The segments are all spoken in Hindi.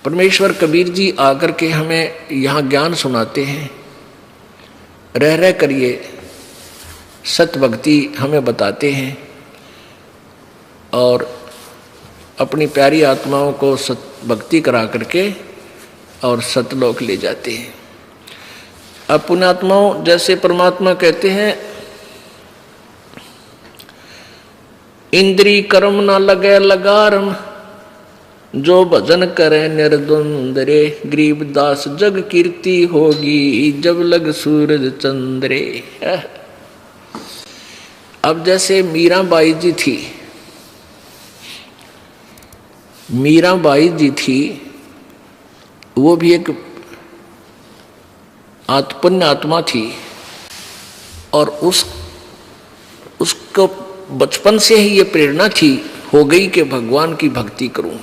परमेश्वर कबीर जी आकर के हमें यहाँ ज्ञान सुनाते हैं, रह रह कर ये सत भक्ति हमें बताते हैं और अपनी प्यारी आत्माओं को सत भक्ति करा करके और सतलोक ले जाते हैं। अब पुण्यात्माओं, जैसे परमात्मा कहते हैं, इंद्री कर्म न लगे लगारम, जो भजन करे निर्द्वंद्व रे, गरीबदास जग कीर्ति होगी जब लग सूरज चंद्रे। अब जैसे मीराबाई जी थी, मीराबाई जी थी, वो भी एक पुण्य आत्मा थी और उसको बचपन से ही ये प्रेरणा थी हो गई कि भगवान की भक्ति करूं।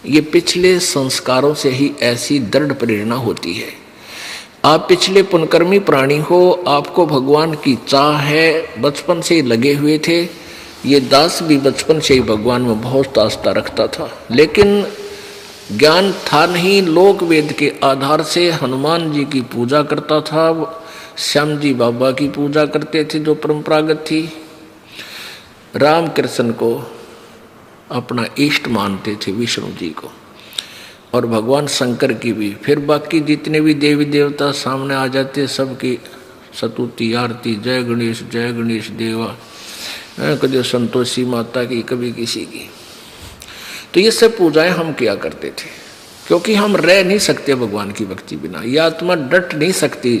ये पिछले संस्कारों से ही ऐसी दृढ़ प्रेरणा होती है। आप पिछले पुण्यकर्मी प्राणी हो, आपको भगवान की चाह है, बचपन से ही लगे हुए थे। ये दास भी बचपन से ही भगवान में बहुत आस्था रखता था, लेकिन ज्ञान था नहीं। लोक वेद के आधार से हनुमान जी की पूजा करता था, श्याम जी बाबा की पूजा करते थे जो परंपरागत थी, राम कृष्ण को अपना इष्ट मानते थे, विष्णु जी को, और भगवान शंकर की भी। फिर बाकी जितने भी देवी देवता सामने आ जाते, सबकी स्तुति आरती, जय गणेश देवा, कभी संतोषी माता की, कभी किसी की। तो ये सब पूजाएं हम किया करते थे, क्योंकि हम रह नहीं सकते भगवान की भक्ति बिना। ये आत्मा डट नहीं सकती,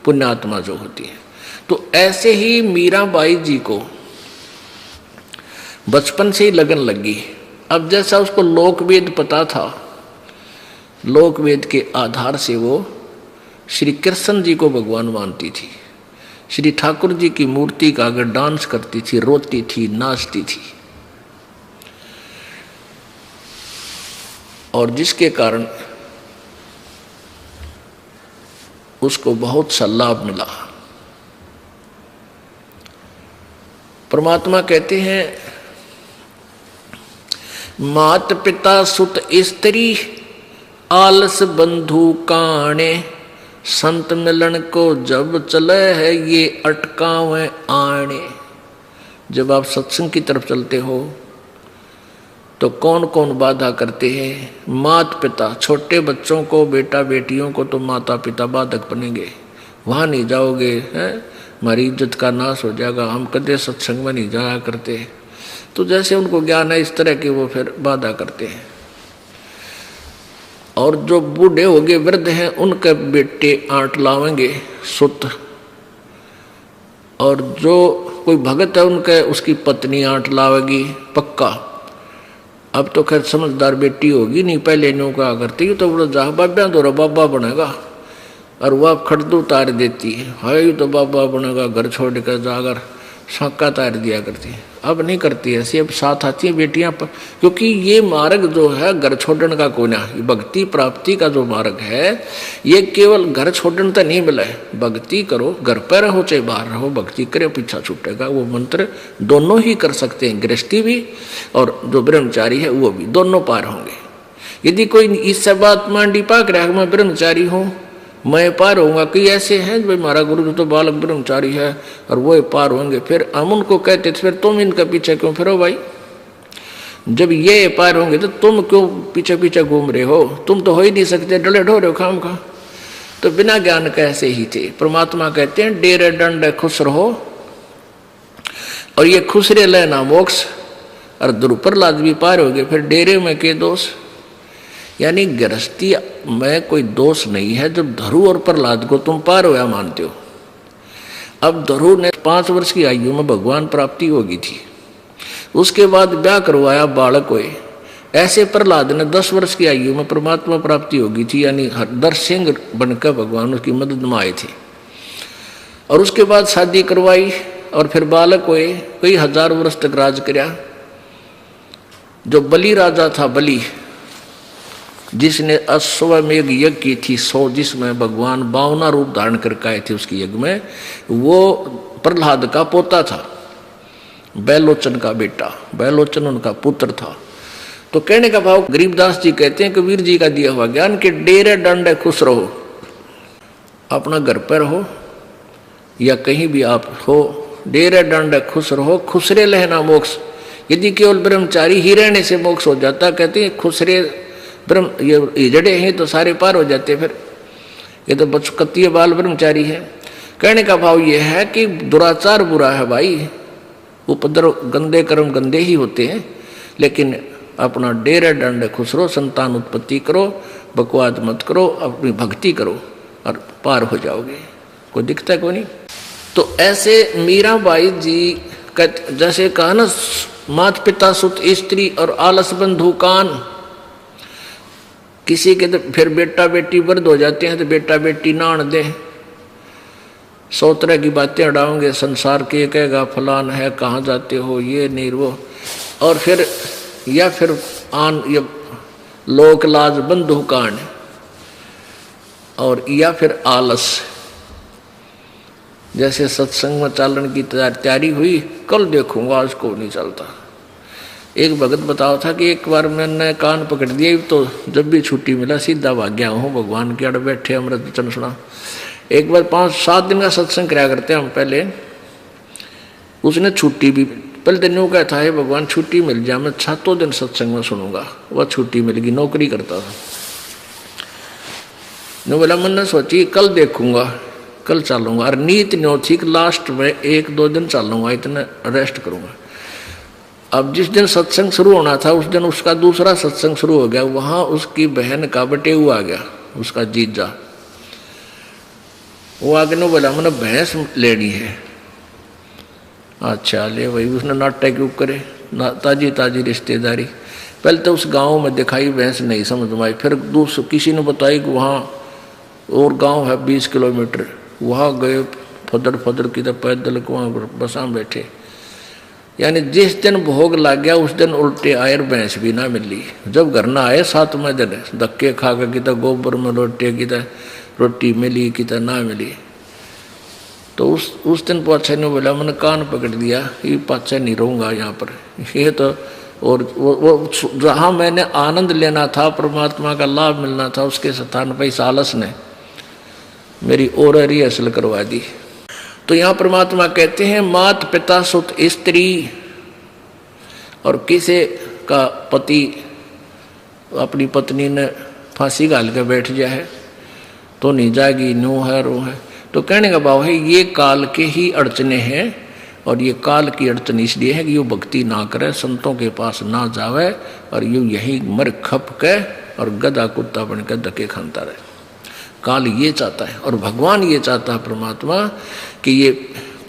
पुण्य आत्मा जो होती है। तो ऐसे ही मीराबाई जी को बचपन से ही लगन लगी। अब जैसा उसको लोकवेद पता था, लोकवेद के आधार से वो श्री कृष्ण जी को भगवान मानती थी, श्री ठाकुर जी की मूर्ति का आगे डांस करती थी, रोती थी, नाचती थी, और जिसके कारण उसको बहुत सा लाभ मिला। परमात्मा कहते हैं, मात पिता सुत स्त्री, आलस बंधु काणे, संत मिलन को जब चले है ये अटकावे आणे। जब आप सत्संग की तरफ चलते हो तो कौन कौन बाधा करते हैं? मात पिता, छोटे बच्चों को, बेटा बेटियों को तो माता पिता बाधक बनेंगे, वहाँ नहीं जाओगे हैं, हमारी इज्जत का नाश हो जाएगा, हम कदे सत्संग में नहीं जाया करते। तो जैसे उनको ज्ञान है इस तरह के वो फिर बाधा करते हैं। और जो बूढ़े हो गए, वृद्ध हैं, उनके बेटे आंट लावेंगे सुत, और जो कोई भगत है उनके, उसकी पत्नी आंट लावेगी पक्का। अब तो खैर समझदार बेटी होगी, नहीं पहले न्यू कहा करती तो बोलो जा बाबा तो बाबा बनेगा, और वह अब खड़दू तार देती है तो बाबा बनेगा, घर छोड़ कर जाकर शाका तार दिया करती है। अब नहीं करती ऐसी, अब साथ आती है बेटियां, क्योंकि ये मार्ग जो है घर छोड़ने का कोना, भक्ति प्राप्ति का जो मार्ग है, ये केवल घर छोड़ने तो नहीं मिला है। भक्ति करो, घर पर रहो चाहे बाहर रहो, भक्ति करे पीछा छूटेगा। वो मंत्र दोनों ही कर सकते हैं, गृहस्थी भी और जो ब्रह्मचारी है वो भी, दोनों पार होंगे। यदि कोई इस बात मांडी पाक रहा मैं ब्रह्मचारी हूँ, मैं पार होऊंगा, कई ऐसे हैं भाई हमारा गुरु तो बालक ब्रह्मचारी है और वो पार होंगे, फिर हम उनको कहते थे फिर तुम इनका पीछे क्यों फिरो भाई, जब ये पार होंगे तो तुम क्यों पीछे पीछे घूम रहे हो, तुम तो हो ही नहीं सकते, डले ढो रहे हो खाम खा। तो बिना ज्ञान के ऐसे ही थे। परमात्मा कहते हैं डेरे दंड खुश रहो, और ये खुश रहे लेना मोक्ष, और द्रुप्रहलाद भी पार हो गए, फिर डेरे में के दोष, यानी गृहस्थी में कोई दोष नहीं है। जब ध्रुव और प्रहलाद को तुम पार होया मानते हो, अब ध्रुव ने 5 वर्ष की आयु में भगवान प्राप्ति होगी थी, उसके बाद ब्याह करवाया, बालक हुए। ऐसे प्रहलाद ने 10 वर्ष की आयु में परमात्मा प्राप्ति होगी थी, यानी हरदर सिंह बनकर भगवान उसकी मदद में आए थे। और उसके बाद शादी करवाई और फिर बालक हुए, कई 1000 वर्ष तक राज कराया। जो बलि राजा था, बलि जिसने अश्वमेघ यज्ञ की थी 100, जिसमें भगवान 52 रूप धारण करके आए थे उसकी यज्ञ में, वो प्रहलाद का पोता था, बैलोचन का बेटा, बैलोचन उनका पुत्र था। तो कहने का भाव गरीबदास जी कहते हैं कबीर जी का दिया हुआ ज्ञान के डेरे डंडे खुश रहो, अपना घर पर हो या कहीं भी आप हो, डेरे डंडे खुश रहो, खुसरे लहना मोक्ष। यदि केवल ब्रह्मचारी ही रहने से मोक्ष हो जाता, कहते हैं खुसरे ब्रह्म ये हिजड़े हैं तो सारे पार हो जाते, फिर ये तो बचकतीय बाल ब्रह्मचारी है। कहने का भाव ये है कि दुराचार बुरा है भाई, उपद्रव गंदे कर्म गंदे ही होते हैं, लेकिन अपना डेरे डंडे खुश रहो, संतान उत्पत्ति करो, बकवाद मत करो, अपनी भक्ति करो और पार हो जाओगे, कोई दिखता को नहीं। तो ऐसे मीराबाई जी जैसे कहा ना, माता पिता सुत स्त्री और आलस बंधु कान, किसी के तो फिर बेटा बेटी वृद्ध हो जाते हैं तो बेटा बेटी नान दे, 100 तरह की बातें उड़ाओगे संसार के, कहेगा फलान है कहाँ जाते हो ये नहीं वो, और फिर या फिर ये लोक लाज बंधु कान, और या फिर आलस। जैसे सत्संग में चालन की तैयारी हुई, कल देखूंगा आज को नहीं चलता। एक भगत बताओ था कि एक बार मैंने कान पकड़ दिया तो जब भी छुट्टी मिला सीधा भाग गया हूँ, भगवान के अड़ बैठे अमृत वचन सुना। एक बार 5-7 दिन का सत्संग कराया करते हम पहले, उसने छुट्टी भी पहले दिन यूँ कहता है भगवान छुट्टी मिल जाए मैं 7 दिन सत्संग में सुनूंगा, वह छुट्टी मिल गई, नौकरी करता था। नो बोला मैंने सोची कल देखूंगा कल चलूंगा, और नीत न्यो थी कि लास्ट में 1-2 दिन चलूंगा, इतना रेस्ट करूंगा। अब जिस दिन सत्संग शुरू होना था उस दिन उसका दूसरा सत्संग शुरू हो गया, वहां उसकी बहन का बटेऊ आ गया, उसका जीजा। वो आगे ने बोला मैंने भैंस लेनी है। अच्छा ले भाई, उसने नाटक क्यों करे, ताजी ताजी रिश्तेदारी। पहले तो उस गांव में दिखाई भैंस नहीं समझ में आई, फिर दूसरे किसी ने बताई कि वहाँ और गांव है 20 किलोमीटर, वहाँ गए फदर फदर की तो पैदल को वहाँ बसा बैठे। यानी जिस दिन भोग लग गया उस दिन उल्टे आए, भैंस भी ना मिली। जब घर ना आए 7वें दिन धक्के खा कर कि तो गोबर में लोटे की तो रोटी मिली कि तो ना मिली। तो उस दिन पाछे ने बोला मैंने कान पकड़ दिया, ये पाछे नहीं रहूँगा यहाँ पर, ये तो। और वो जहाँ मैंने आनंद लेना था, परमात्मा का लाभ मिलना था, उसके स्थान पर इस आलस ने मेरी और रिहर्सल करवा दी। तो यहाँ परमात्मा कहते हैं मात पिता सुत स्त्री, और किसी का पति अपनी पत्नी ने फांसी घाल के बैठ जाए तो नहीं जाएगी, नो है रो है। तो कहने का भाव है ये काल के ही अड़चने हैं, और ये काल की अड़चन इसलिए है कि यो भक्ति ना करे, संतों के पास ना जावे, और यूँ यही मर खप के और गधा कुत्ता बन के धक्के खानता रहे। काल ये चाहता है, और भगवान ये चाहता है परमात्मा कि ये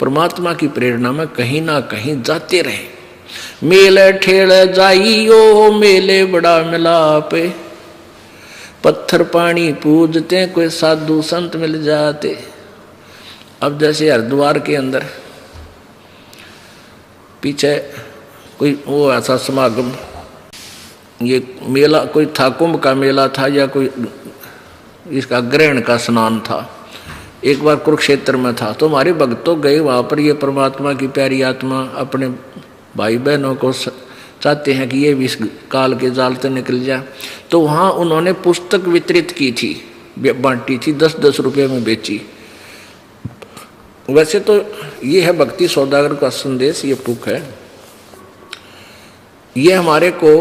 परमात्मा की प्रेरणा में कहीं ना कहीं जाते रहे। मेले ठेले जाइयो मेले बड़ा मिलापे, पत्थर पानी पूजते कोई साधु संत मिल जाते। अब जैसे हरिद्वार के अंदर पीछे कोई वो ऐसा समागम, ये मेला कोई था, कुंभ का मेला था या कोई इसका ग्रहण का स्नान था, एक बार कुरुक्षेत्र में था। तो हमारे भक्त तो गए वहाँ पर, ये परमात्मा की प्यारी आत्मा अपने भाई बहनों को चाहते हैं कि ये भी इस काल के जाल से निकल जाए। तो वहाँ उन्होंने पुस्तक वितरित की थी, बांटी थी, 10-10 रुपये में बेची। वैसे तो ये है भक्ति सौदागर का संदेश, ये पुक है, ये हमारे को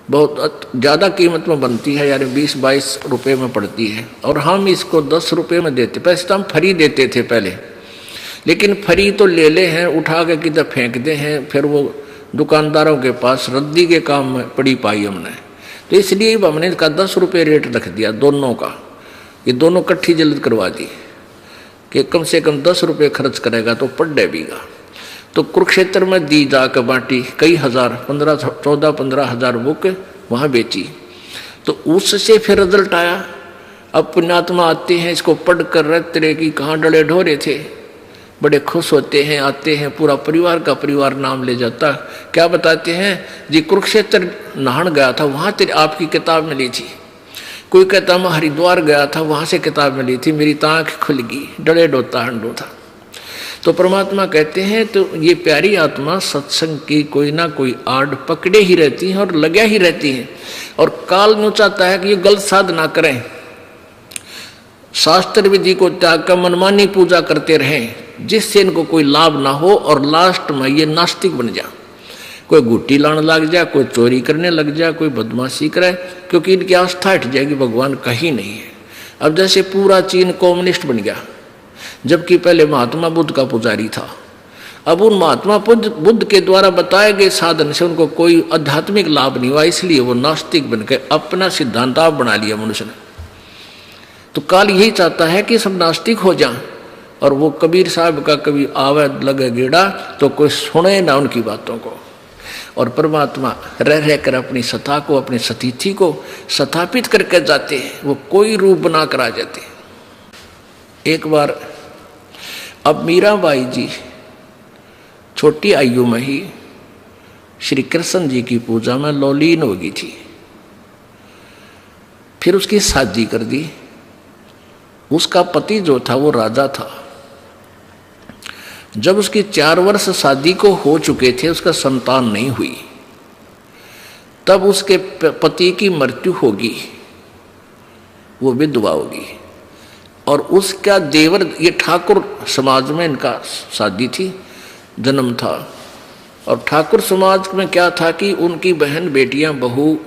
बहुत ज़्यादा कीमत में बनती है, यानी 20-22 रुपये में पड़ती है, और हम इसको 10 रुपये में देते। पैसे तो हम फ्री देते थे पहले, लेकिन फ्री तो ले ले हैं, उठा के किधर फेंक दे हैं, फिर वो दुकानदारों के पास रद्दी के काम में पड़ी पाई हमने। तो इसलिए हमने इसका 10 रुपये रेट रख दिया दोनों का, ये दोनों कट्ठी जल्द करवा दी कि कम से कम 10 रुपये खर्च करेगा तो पढ़ देगा। तो कुरुक्षेत्र में दी जाकर बांटी, कई हजार 14-15 हजार बुक वहाँ बेची। तो उससे फिर रिजल्ट आया। अब पुण्यात्मा आते हैं, इसको पढ़ कर रहे की कहाँ डले ढोरे थे, बड़े खुश होते हैं, आते हैं, पूरा परिवार का परिवार नाम ले जाता। क्या बताते हैं जी, कुरुक्षेत्र नहान गया था, वहाँ तेरे आपकी किताब मिली थी। कोई कहता मैं हरिद्वार गया था, वहाँ से किताब मिली थी, मेरी तो आँख खुल गई, डले डोता हंडो था। तो परमात्मा कहते हैं तो ये प्यारी आत्मा सत्संग की कोई ना कोई आड़ पकड़े ही रहती है और लगा ही रहती है। और काल न्यू चाहता है कि ये गलत साधना करें, शास्त्र विधि को त्याग कर मनमानी पूजा करते रहें, जिससे इनको कोई लाभ ना हो और लास्ट में ये नास्तिक बन जा, कोई गुट्टी लाने लग जा, कोई चोरी करने लग जा, कोई बदमाशी करे, क्योंकि इनकी आस्था हट जाएगी, भगवान कहीं नहीं है। अब जैसे पूरा चीन कम्युनिस्ट बन गया, जबकि पहले महात्मा बुद्ध का पुजारी था। अब उन महात्मा बुद्ध के द्वारा बताए गए साधन से उनको कोई आध्यात्मिक लाभ नहीं हुआ, इसलिए वो नास्तिक बनकर अपना सिद्धांत आप बना लिया मनुष्य ने। तो काल यही चाहता है कि सब नास्तिक हो जाएं, और वो कबीर साहब का कभी आवे लगे गेड़ा तो कोई सुने ना उनकी बातों को। और परमात्मा रह रहकर अपनी सत्ता को, अपनी सतीथि को स्थापित करके जाते हैं, वो कोई रूप बना कर आ जाते हैं। एक बार अब मीराबाई जी छोटी आयु में ही श्री कृष्ण जी की पूजा में लौलीन हो गई थी। फिर उसकी शादी कर दी। उसका पति जो था वो राजा था। जब उसकी 4 वर्ष शादी को हो चुके थे, उसका संतान नहीं हुई, तब उसके पति की मृत्यु होगी, वो विधवा होगी। और उसका देवर, ये ठाकुर समाज में इनका शादी थी, जन्म था। और ठाकुर समाज में क्या था कि उनकी बहन बेटियां बहू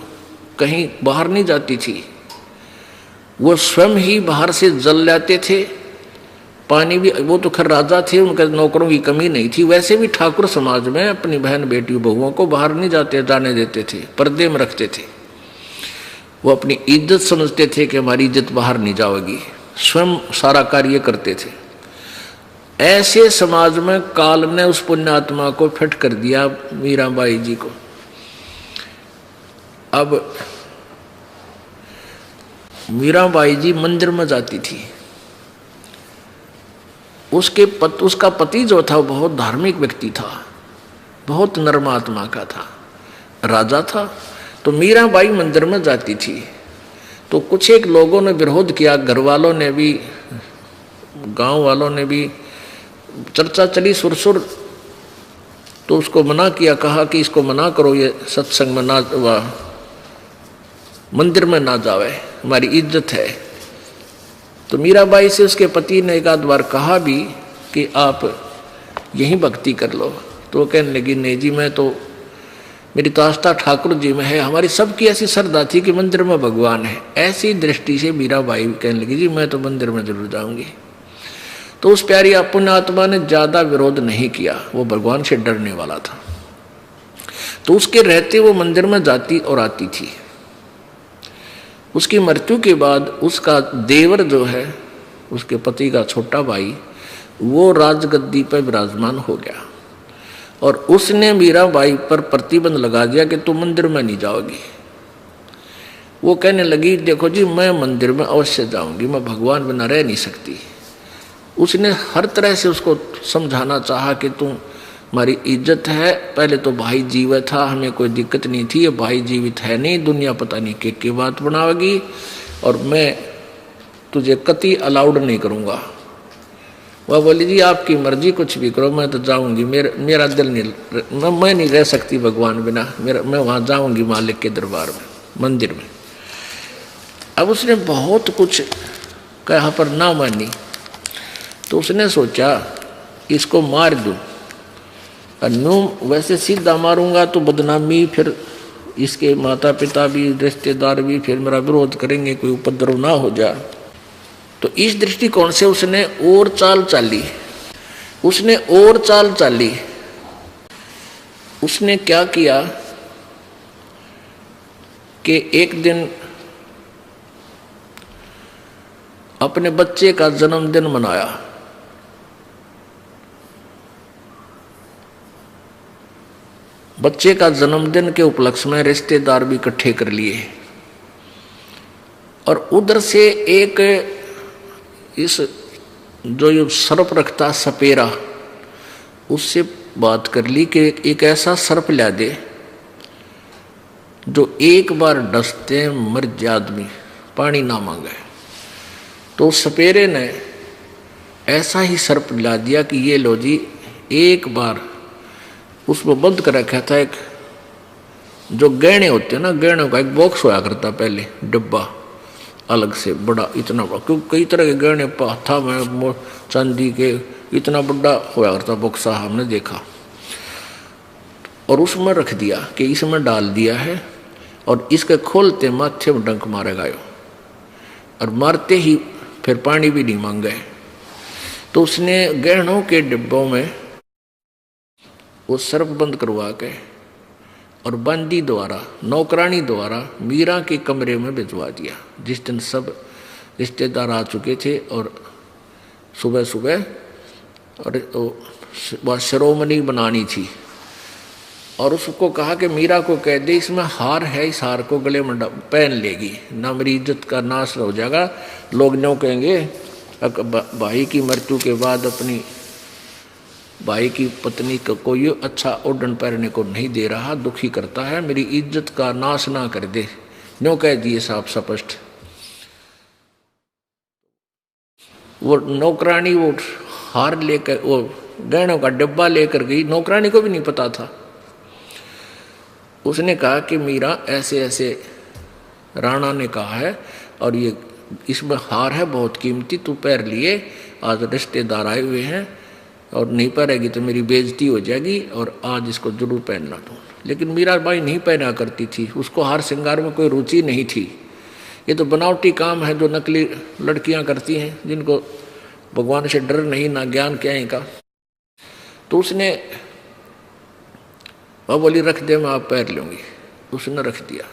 कहीं बाहर नहीं जाती थी, वो स्वयं ही बाहर से जल लाते थे, पानी भी। वो तो खैर राजा थे, उनके नौकरों की कमी नहीं थी, वैसे भी ठाकुर समाज में अपनी बहन बेटी बहुओं को बाहर नहीं जाने देते थे, पर्दे में रखते थे। वो अपनी इज्जत समझते थे कि हमारी इज्जत बाहर नहीं जाएगी, स्वयं सारा कार्य करते थे। ऐसे समाज में काल ने उस पुण्यात्मा को फिट कर दिया, मीराबाई जी को। अब मीराबाई जी मंदिर में जाती थी। उसका पति जो था बहुत धार्मिक व्यक्ति था, बहुत नर्म आत्मा का था, राजा था। तो मीराबाई मंदिर में जाती थी, तो कुछ एक लोगों ने विरोध किया, घर वालों ने भी, गांव वालों ने भी, चर्चा चली सुरसुर। तो उसको मना किया, कहा कि इसको मना करो, ये सत्संग में ना, मंदिर में ना जावे, हमारी इज्जत है। तो मीराबाई से उसके पति ने एक आध बार कहा भी कि आप यहीं भक्ति कर लो। तो वो कहने लगी, नहीं जी, मैं तो, मेरी तो आस्था ठाकुर जी में है, हमारी सबकी ऐसी श्रद्धा थी कि मंदिर में भगवान है। ऐसी दृष्टि से मीराबाई कहने लगी, जी मैं तो मंदिर में जरूर जाऊंगी। तो उस प्यारी पुण्यात्मा ने ज्यादा विरोध नहीं किया, वो भगवान से डरने वाला था। तो उसके रहते वो मंदिर में जाती और आती थी। उसकी मृत्यु के बाद उसका देवर जो है, उसके पति का छोटा भाई, वो राजगद्दी पर विराजमान हो गया। और उसने मीराबाई पर प्रतिबंध लगा दिया कि तुम मंदिर में नहीं जाओगी। वो कहने लगी, देखो जी, मैं मंदिर में अवश्य जाऊंगी, मैं भगवान बिना रह नहीं सकती। उसने हर तरह से उसको समझाना चाहा कि तुम, हमारी इज्जत है, पहले तो भाई जीवित था, हमें कोई दिक्कत नहीं थी, ये भाई जीवित है नहीं, दुनिया पता नहीं के बात बनावेगी, और मैं तुझे कति अलाउड नहीं करूँगा। वह बोली, जी आपकी मर्जी, कुछ भी करो, मैं तो जाऊंगी, मेरा दिल नहीं, मैं नहीं रह सकती भगवान बिना, मैं वहाँ जाऊंगी मालिक के दरबार में, मंदिर में। अब उसने बहुत कुछ कहा पर ना मानी। तो उसने सोचा इसको मार दूं, और वैसे सीधा मारूंगा तो बदनामी, फिर इसके माता पिता भी, रिश्तेदार भी फिर मेरा विरोध करेंगे, कोई उपद्रव ना हो जाए। तो इस दृष्टिकोण से उसने और चाल चाली। उसने क्या किया कि एक दिन अपने बच्चे का जन्मदिन मनाया। बच्चे का जन्मदिन के उपलक्ष्य में रिश्तेदार भी इकट्ठे कर लिए, और उधर से एक इस जो ये सर्प रखता सपेरा, उससे बात कर ली कि एक ऐसा सर्प ला दे जो एक बार डसते मर जाए आदमी, पानी ना मांगे। तो सपेरे ने ऐसा ही सर्प ला दिया कि ये लो जी, एक बार उसमें बंद कर रखा था एक, जो गहने होते हैं ना, गहनों का एक बॉक्स हुआ करता पहले, डब्बा अलग से बड़ा, इतना बड़ा, क्योंकि कई तरह के गहने था में चांदी के, इतना बड़ा हुआ करता बॉक्सा हमने देखा। और उसमें रख दिया कि इसमें डाल दिया है, और इसके खोलते माथे में डंक मारेगा यो, और मारते ही फिर पानी भी नहीं मांगे। तो उसने गहनों के डिब्बों में वो सर्प बंद करवा के और बंदी द्वारा, नौकरानी द्वारा मीरा के कमरे में भिजवा दिया। जिस दिन सब रिश्तेदार आ चुके थे और सुबह सुबह और शिरोमणि बनानी थी, और उसको कहा कि मीरा को कह दे इसमें हार है, इस हार को गले में पहन लेगी, ना मेरी इज्जत का नाश हो जाएगा। लोग न्यों कहेंगे भाई की मृत्यु के बाद अपनी भाई की पत्नी को कोई अच्छा ओढ़न पहनने को नहीं दे रहा, दुखी करता है, मेरी इज्जत का नाश ना कर दे, न्यों कह दिए साफ स्पष्ट। वो नौकरानी वो हार लेकर, वो गहनों का डब्बा लेकर गई, नौकरानी को भी नहीं पता था। उसने कहा कि मीरा ऐसे ऐसे राणा ने कहा है, और ये इसमें हार है बहुत कीमती, तू पैर लिए, आज रिश्तेदार आए हुए हैं और नहीं पहनेगी तो मेरी बेइज्जती हो जाएगी, और आज इसको जरूर पहनना तू। लेकिन मीराबाई नहीं पहना करती थी, उसको हार श्रृंगार में कोई रुचि नहीं थी। ये तो बनावटी काम है जो नकली लड़कियां करती हैं, जिनको भगवान से डर नहीं, ना ज्ञान क्या का। तो उसने वह बोली रख दे, मैं आप पैर लूंगी। उसने रख दिया।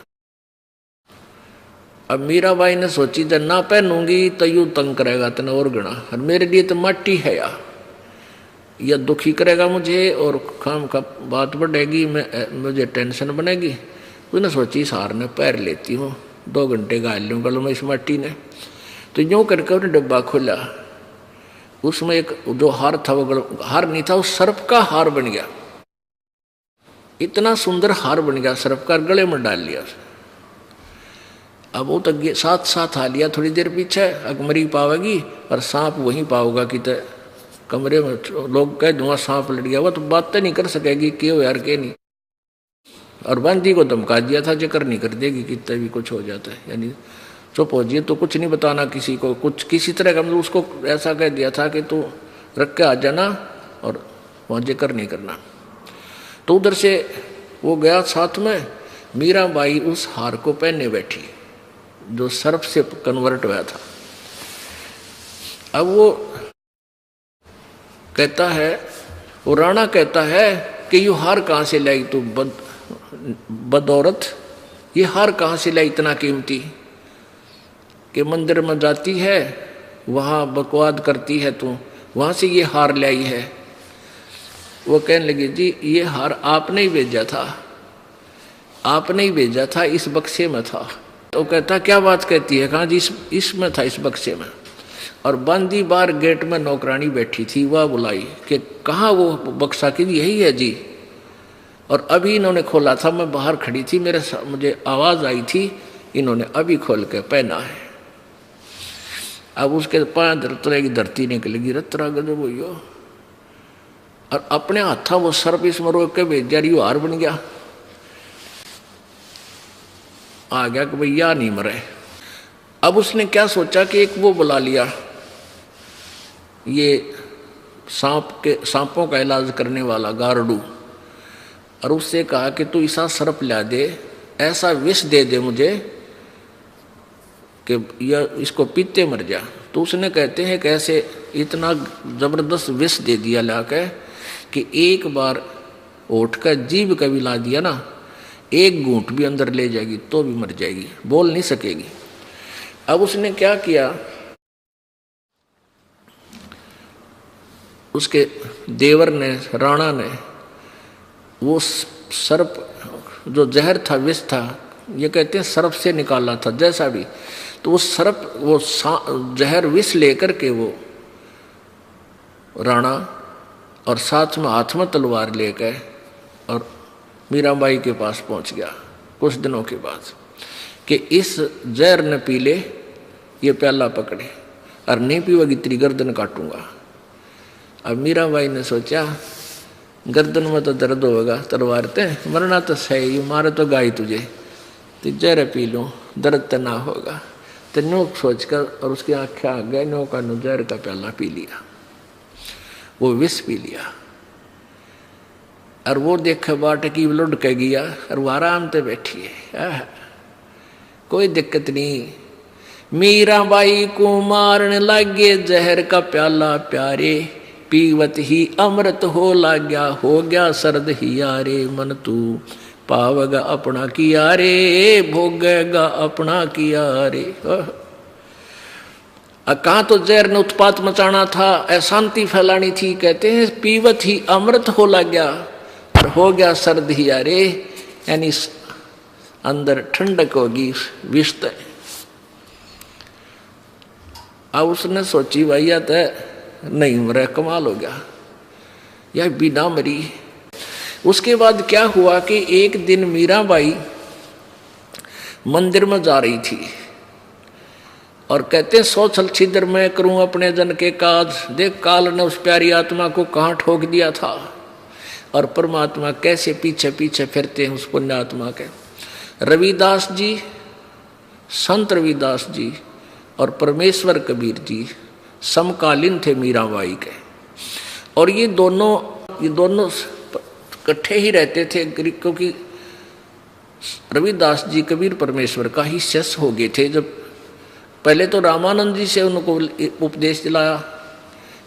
अब मीराबाई ने सोची जब ना पहनूंगी तो यूं तंग करेगा तेना और गणा, और मेरे लिए तो मट्टी है यार, यह दुखी करेगा मुझे और काम का बात बढ़ेगी, मुझे टेंशन बनेगी। उसने सोची इस हार ने पैर लेती हूँ, 2 घंटे गाल लूँ गलों में इस मट्टी ने। तो यूँ करके उसने डब्बा खोला, उसमें एक जो हार था वो हार नहीं था, वो सर्प का हार बन गया। इतना सुंदर हार बन गया सर्प का, गले में डाल लिया। अब वो तक साथ साथ आ लिया, थोड़ी देर पीछे अकमरी पावेगी और सांप वहीं पाओगा कि कमरे में लोग कह दूंगा सांप लड़ गया, वो तो बातें नहीं कर सकेगी क्यों यार के नहीं। और बंदी को धमका दिया था जिक्र नहीं कर देगी कितना भी कुछ हो जाता है, यानी चुप हो जाइए, तो कुछ नहीं बताना किसी को, कुछ किसी तरह का, मतलब उसको ऐसा कह दिया था कि तू रख के आ जाना और वहाँ जिक्र नहीं करना। तो उधर से वो गया साथ में, मीराबाई उस हार को पहनने बैठी जो सर्प से कन्वर्ट हुआ था। अब वो कहता है, वो राणा कहता है कि ये हार कहाँ से लाई तू बदौरत, ये हार कहाँ से लाई इतना कीमती, कि मंदिर में जाती है वहाँ बकवाद करती है तू, वहाँ से ये हार लाई है। वो कहने लगी जी ये हार आपने ही भेजा था, आपने ही भेजा था, इस बक्से में था। तो कहता क्या बात कहती है, कहाँ जी इसमें था, इस बक्से में। और बंदी बार गेट में नौकरानी बैठी थी, वह बुलाई कि कहाँ वो बक्सा की, यही है जी। और अभी इन्होंने खोला था, मैं बाहर खड़ी थी, मुझे आवाज़ आई थी, इन्होंने अभी खोल के पहना है। अब उसके पाँव तरह की धरती निकलेगी, रतरा गजब हुई हो। और अपने हाथा वो सर्प इसमें रोक के भेज दिया, रियो हार बन गया। आ गया कि भैया नहीं मरे। अब उसने क्या सोचा कि एक वो बुला लिया, ये सांपों का इलाज करने वाला गारडू, और उससे कहा कि तू ऐसा सर्प ला दे, ऐसा विष दे दे मुझे कि यह इसको पीते मर जा। तो उसने कहते हैं कि ऐसे इतना जबरदस्त विष दे दिया ला के कि एक बार होठ का जीभ का भी ला दिया ना, एक घूंट भी अंदर ले जाएगी तो भी मर जाएगी, बोल नहीं सकेगी। अब उसने क्या किया, उसके देवर ने, राणा ने, वो सर्प जो जहर था, विष था, ये कहते हैं सर्प से निकाला था जैसा भी, तो वो सर्प वो जहर विष लेकर के वो राणा और साथ में हाथ में तलवार लेकर और मीराबाई के पास पहुंच गया कुछ दिनों के बाद कि इस जहर न पी ले, ये प्याला पकड़े, और नहीं पीवेगी तेरी गर्दन काटूंगा। अब मीराबाई ने सोचा गर्दन में तो दर्द होगा तलवार ते, वरना तो सही मारे तो गाय तुझे, तो जहर पी लूँ दर्द तो ना होगा। तो नो सोचकर और उसकी आँखें आ गए, नो का नो जहर का प्याला पी लिया, वो विष पी लिया। और वो देखे बाट की लुढ़ के गया और वो आराम से बैठी है, कोई दिक्कत नहीं। मीराबाई को मारने लगे जहर का प्याला प्यारे, पीवत ही अमृत हो लाग्या, हो गया सर्द ही यारे। मन तू पावगा अपना किया रे, भोगेगा अपना किया रे। कहाँ तो जहर ने उत्पात मचाना था, अशांति फैलानी थी, कहते हैं पीवत ही अमृत हो लाग्या और हो गया सर्द ही यारे, यानी अंदर ठंडक होगी विष। अब उसने सोची भैया तो नहीं मरे, कमाल हो गया, यह बिना मरी। उसके बाद क्या हुआ कि एक दिन मीराबाई मंदिर में जा रही थी और कहते सो छल छिद्र मैं करूं अपने जन के काज। देख काल ने उस प्यारी आत्मा को कहाँ ठोक दिया था और परमात्मा कैसे पीछे पीछे फिरते हैं उस पुण्य आत्मा के। रविदास जी, संत रविदास जी और परमेश्वर कबीर जी समकालीन थे मीराबाई के, और ये दोनों इकट्ठे ही रहते थे, क्योंकि रविदास जी कबीर परमेश्वर का ही शिष्य हो गए थे। जब पहले तो रामानंद जी से उनको उपदेश दिलाया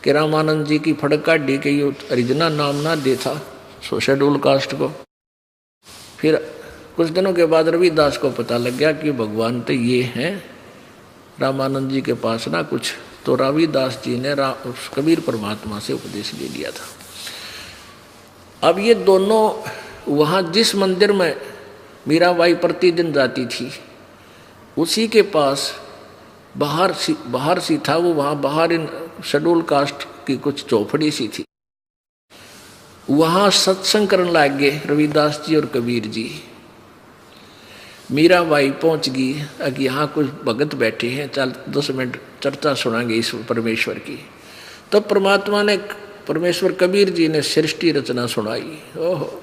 कि रामानंद जी की फड़क काटी के ये हरिजना नाम ना दे था शेड्यूल कास्ट को। फिर कुछ दिनों के बाद रविदास को पता लग गया कि भगवान तो ये हैं, रामानंद जी के पास ना कुछ, तो रविदास जी ने कबीर परमात्मा से उपदेश ले लिया था। अब ये दोनों वहाँ जिस मंदिर में मीराबाई प्रतिदिन जाती थी उसी के पास बाहर सी था, वो वहाँ बाहर इन शेड्यूल कास्ट की कुछ चौपड़ी सी थी, वहाँ सत्संग करने लग गए रविदास जी और कबीर जी। मीराबाई पहुंच गई, अगर यहाँ कुछ भगत बैठे हैं, चल 10 मिनट चर्चा सुनाएंगे इस परमेश्वर की। तब तो परमात्मा ने, परमेश्वर कबीर जी ने सृष्टि रचना सुनाई। ओहो,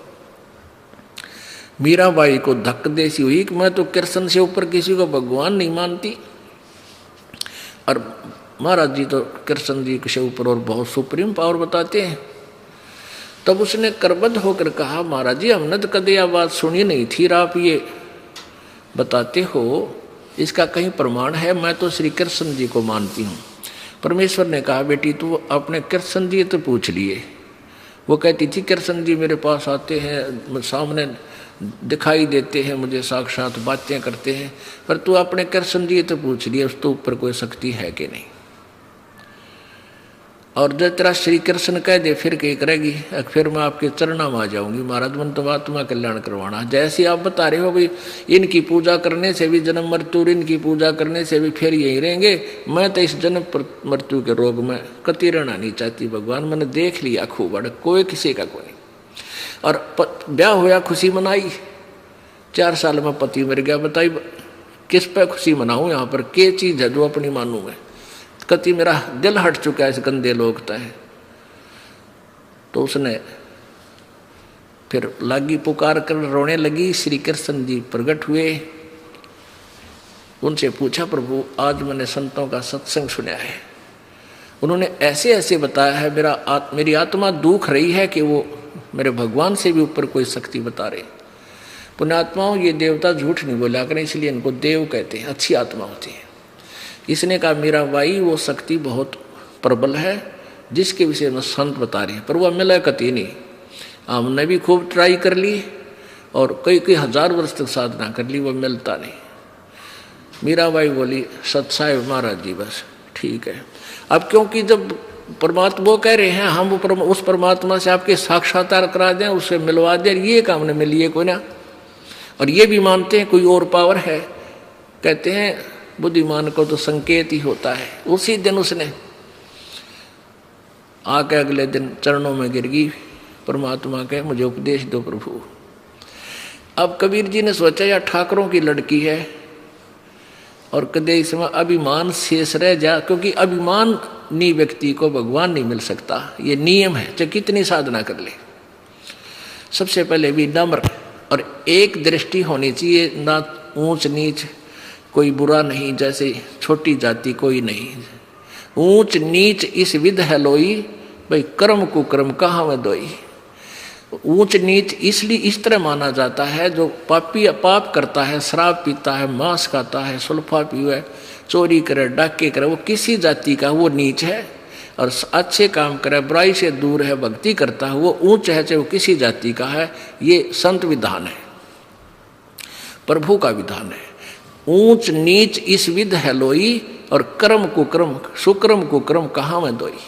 मीराबाई को धक्क देसी हुई कि मैं तो कृष्ण से ऊपर किसी को भगवान नहीं मानती, और महाराज जी तो कृष्ण जी के ऊपर और बहुत सुप्रीम पावर बताते हैं। तब उसने करबद्ध होकर कहा, महाराज जी हमने तो कभी यह बात सुनी नहीं थी, आप ये बताते हो, इसका कहीं प्रमाण है? मैं तो श्री कृष्ण जी को मानती हूँ। परमेश्वर ने कहा, बेटी तू अपने कृष्ण जी तो पूछ लिए। वो कहती थी कृष्ण जी मेरे पास आते हैं, सामने दिखाई देते हैं, मुझे साक्षात बातें करते हैं, पर तू अपने कृष्ण जी तो पूछ लिए, उस तो ऊपर कोई शक्ति है कि नहीं। और जब तेरा श्री कृष्ण कह दे फिर क्या करेगी, फिर मैं आपके चरणों में आ जाऊंगी। महाराज मन तो आत्मा कल्याण करवाना, जैसे आप बता रहे हो भाई इनकी पूजा करने से भी जन्म मृत्यु, इनकी पूजा करने से भी फिर यही रहेंगे, मैं तो इस जन्म मृत्यु के रोग में कति रहना नहीं चाहती। भगवान मैंने देख लिया खूब बड़ा, कोई किसी का कोई। और ब्याह होया, खुशी मनाई, 4 साल में पति मर गया, बताई किस पे खुशी मनाऊं? यहाँ पर क्या चीज है जो अपनी मानूं मैं? कति मेरा दिल हट चुका है इस गंदे लोग है। तो उसने फिर लागी पुकार कर रोने लगी। श्री कृष्ण जी प्रकट हुए, उनसे पूछा, प्रभु आज मैंने संतों का सत्संग सुना है, उन्होंने ऐसे ऐसे बताया है, मेरी आत्मा दुख रही है कि वो मेरे भगवान से भी ऊपर कोई शक्ति बता रहे। पुण्यात्माओं, ये देवता झूठ नहीं बोला करें, इसलिए इनको देव कहते हैं, अच्छी आत्मा होती है। इसने कहा, मीराबाई वो शक्ति बहुत प्रबल है जिसके विषय में संत बता रहे हैं, पर वह मिला कति नहीं। हमने भी खूब ट्राई कर ली और कई हजार वर्ष तक साधना कर ली, वो मिलता नहीं। मीराबाई बोली, सत्साहेब महाराज जी बस ठीक है। अब क्योंकि जब परमात्मा वो कह रहे हैं, हम उस परमात्मा से आपके साक्षात्कार करा दें, उससे मिलवा दें, ये काम ने मिली है कोई ना। और ये भी मानते हैं कोई और पावर है। कहते हैं बुद्धिमान को तो संकेत ही होता है। उसी दिन उसने आके अगले दिन चरणों में गिर गई परमात्मा के, मुझे उपदेश दो प्रभु। अब कबीर जी ने सोचा यह ठाकरों की लड़की है और कदे इसमें अभिमान शेष रह जा, क्योंकि अभिमान नी व्यक्ति को भगवान नहीं मिल सकता। ये नियम है, चाहे कितनी साधना कर ले। सबसे पहले भी नम्र और एक दृष्टि होनी चाहिए, ना ऊंच नीच, कोई बुरा नहीं, जैसे छोटी जाति कोई नहीं। ऊंच नीच इस विध है लोई, भाई कर्म कुकर्म कहाँ में दोई। ऊंच नीच इसलिए इस तरह माना जाता है, जो पापी पाप करता है, शराब पीता है, मांस खाता है, सुल्फा पीवे, चोरी करे, डाके करे, वो किसी जाति का वो नीच है। और अच्छे काम करे, बुराई से दूर है, भक्ति करता है, वो ऊंच है, चाहे वो किसी जाति का है। ये संत विधान है, प्रभु का विधान है। ऊंच नीच इस विध है लोई, और कर्म कुकर्म सुक्रम कुकर्म कहाँ में दोई।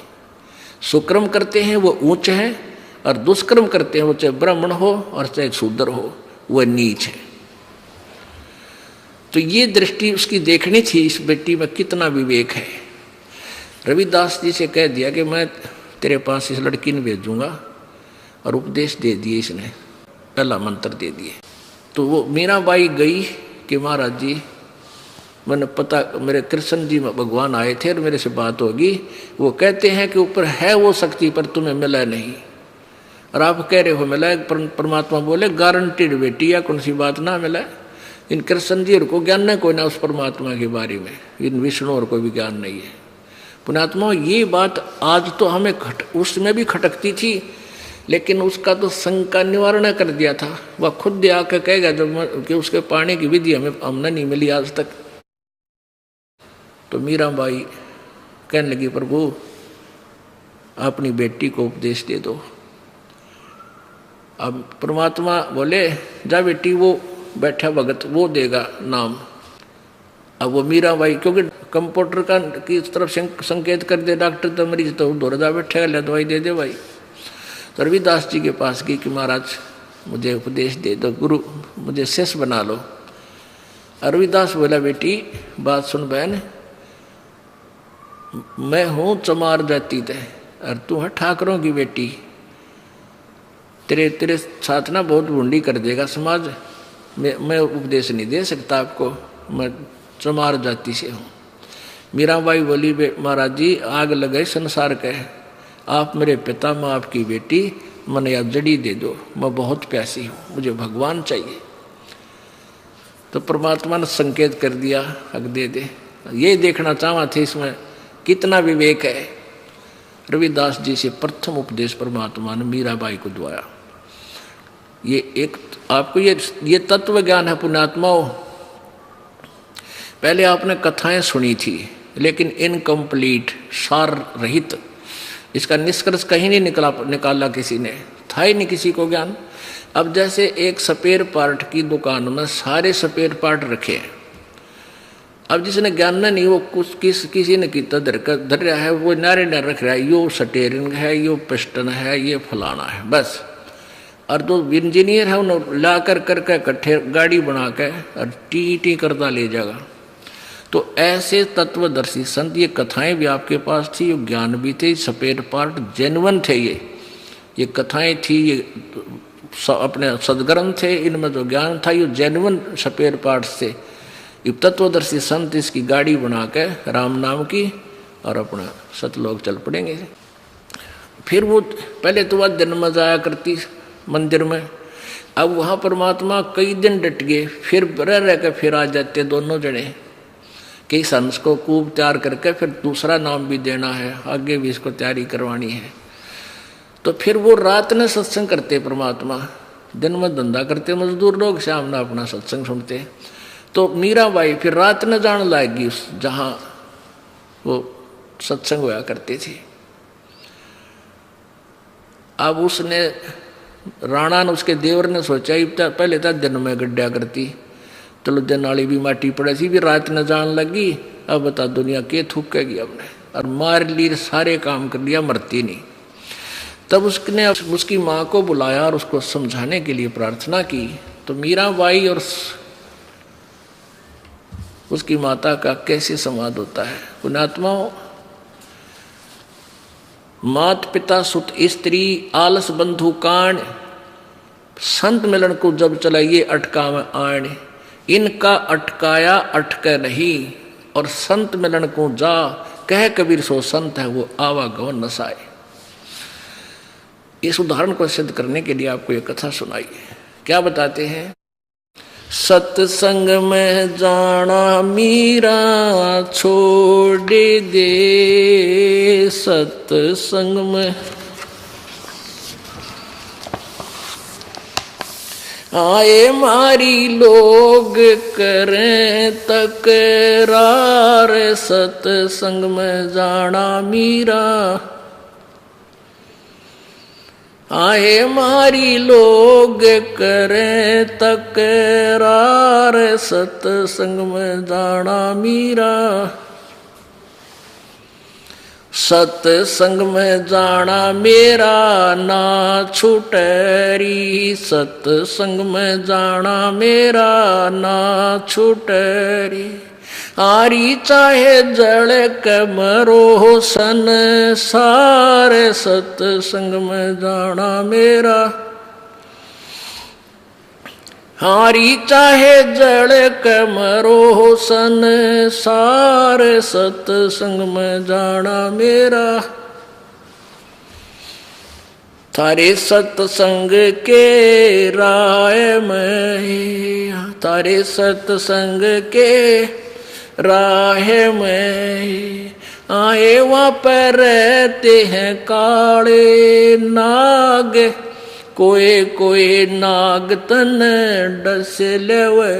सुक्रम करते हैं वो ऊंच है, और दुष्कर्म करते हैं वो चाहे ब्राह्मण हो और चाहे शूद्र हो, वह नीच है। तो ये दृष्टि उसकी देखनी थी, इस बेटी में कितना विवेक है। रविदास जी से कह दिया कि मैं तेरे पास इस लड़की ने भेजूंगा, और उपदेश दे दिए इसने, पहला मंत्र दे दिए। तो वो मीराबाई गई कि महाराज जी, मैंने पता, मेरे कृष्ण जी भगवान आए थे और मेरे से बात होगी, वो कहते हैं कि ऊपर है वो शक्ति पर तुम्हें मिला नहीं, और आप कह रहे हो मिला। परमात्मा बोले गारंटीड बेटी, या कौन सी बात ना मिला। इन कृष्ण जी को ज्ञान नहीं कोई ना उस परमात्मा के बारे में, इन विष्णु और कोई भी ज्ञान नहीं है। पुण्यात्मा ये बात आज तो हमें उसमें भी खटकती थी, लेकिन उसका तो शंका निवारण कर दिया था। वह खुद आकर कहेगा जब कि उसके पाने की विधि हमने नहीं मिली आज तक। तो मीराबाई कहने लगी, प्रभु अपनी बेटी को उपदेश दे दो। अब परमात्मा बोले, जा बेटी, वो बैठा भगत वो देगा नाम। अब वो मीराबाई, क्योंकि कंप्यूटर का की तरफ संकेत कर दे डॉक्टर, तो मरीज तो दौड़दा बैठेगा, ले दवाई दे दे भाई। तो रविदास जी के पास गई कि महाराज मुझे उपदेश दे दो, गुरु मुझे शिष्य बना लो। रविदास बोला, बेटी बात सुन बहन, मैं हूँ चमार जाति ते, और तू है ठाकरों की बेटी। तेरे साथ ना बहुत भूंडी कर देगा समाज। मैं उपदेश नहीं दे सकता आपको, मैं चमार जाति से हूँ। मीराबाई बोली, महाराज जी आग लगे संसार के, आप मेरे पिता, मैं आपकी बेटी, मन या जड़ी दे दो, मैं बहुत प्यासी हूँ, मुझे भगवान चाहिए। तो परमात्मा ने संकेत कर दिया, हक दे दे। ये देखना चाहा थे इसमें कितना विवेक है। रविदास जी से प्रथम उपदेश परमात्मा ने मीराबाई को दुआया। ये एक आपको ये तत्व ज्ञान है पुण्यात्माओं। पहले आपने कथाएं सुनी थी, लेकिन इनकम्प्लीट, सार रहित। इसका निष्कर्ष कहीं नहीं निकाला किसी ने, था ही नहीं किसी को ज्ञान। अब जैसे एक स्पेयर पार्ट की दुकान में सारे स्पेयर पार्ट रखे हैं, अब जिसने ज्ञान नहीं, वो कुछ किसी ने कितना धर रहा है, वो नारे न रख रहा है, यो स्टेयरिंग है, यो पिस्टन है, ये फलाना है, बस। और जो इंजीनियर है उन्हें ला करके इकट्ठे गाड़ी बना के और टी करता ले जाएगा। तो ऐसे तत्वदर्शी संत, ये कथाएं भी आपके पास थी, ये ज्ञान भी थे, स्पेयर पार्ट जेन्युइन थे। ये कथाएं थी, ये अपने सदग्रंथ थे, इनमें जो ज्ञान था ये जेन्युइन स्पेयर पार्ट्स थे। ये तत्वदर्शी संत इसकी गाड़ी बना के राम नाम की और अपना सतलोक चल पड़ेंगे। फिर वो पहले तो वह दिन में जाया करती मंदिर में, अब वहाँ परमात्मा कई दिन डट गए, फिर रह के फिर आ जाते दोनों जने कि संस को खूब तैयार करके फिर दूसरा नाम भी देना है, आगे भी इसको तैयारी करवानी है। तो फिर वो रात में सत्संग करते परमात्मा, दिन में धंधा करते मजदूर लोग, शाम में अपना सत्संग सुनते। तो मीराबाई फिर रात में जान लाएगी उस जहाँ वो सत्संग हुआ करते थे। अब उसने राणा ने, उसके देवर ने सोचा पहले तो दिन में गड्ढा करती, चलो दिन वाली भी माटी पड़े थी, भी रात न जान लगी, अब बता दुनिया के थूकेगी हमने, और मार ली, सारे काम कर लिया, मरती नहीं। तब उसने उसकी माँ को बुलाया और उसको समझाने के लिए प्रार्थना की। तो मीराबाई और उसकी माता का कैसे संवाद होता है पुण्यात्माओं। मात पिता सुत स्त्री आलस बंधु कान, संत मिलन को जब चलाइए अटका में आण, इनका अटकाया अटके नहीं, और संत मिलन को जा कह कबीर सो संत है वो आवागमन नसाए। इस उदाहरण को सिद्ध करने के लिए आपको एक कथा सुनाई है। क्या बताते हैं? सत्संग में जाना मीरा छोड़ दे, सत्संग में आए मारी लोग करें तकरार, सत्संग में जाना मीरा आए मारी लोग करें तकरार, सत्संग में जाना मीरा सत्संग में जाना मेरा ना छूटरी, सत्संग में जाना मेरा ना छूटरी। आरी चाहे जड़ कमरो संसार, सत्संग में जाना मेरा हारी चाहे जड़ कमरो संसार, सत्संग में जाना मेरा। थारे सत्संग के राय में, थारे सत्संग के राह में आए वहाँ पर रहते हैं काले नाग, कोई कोई नाग तन डस लेवे।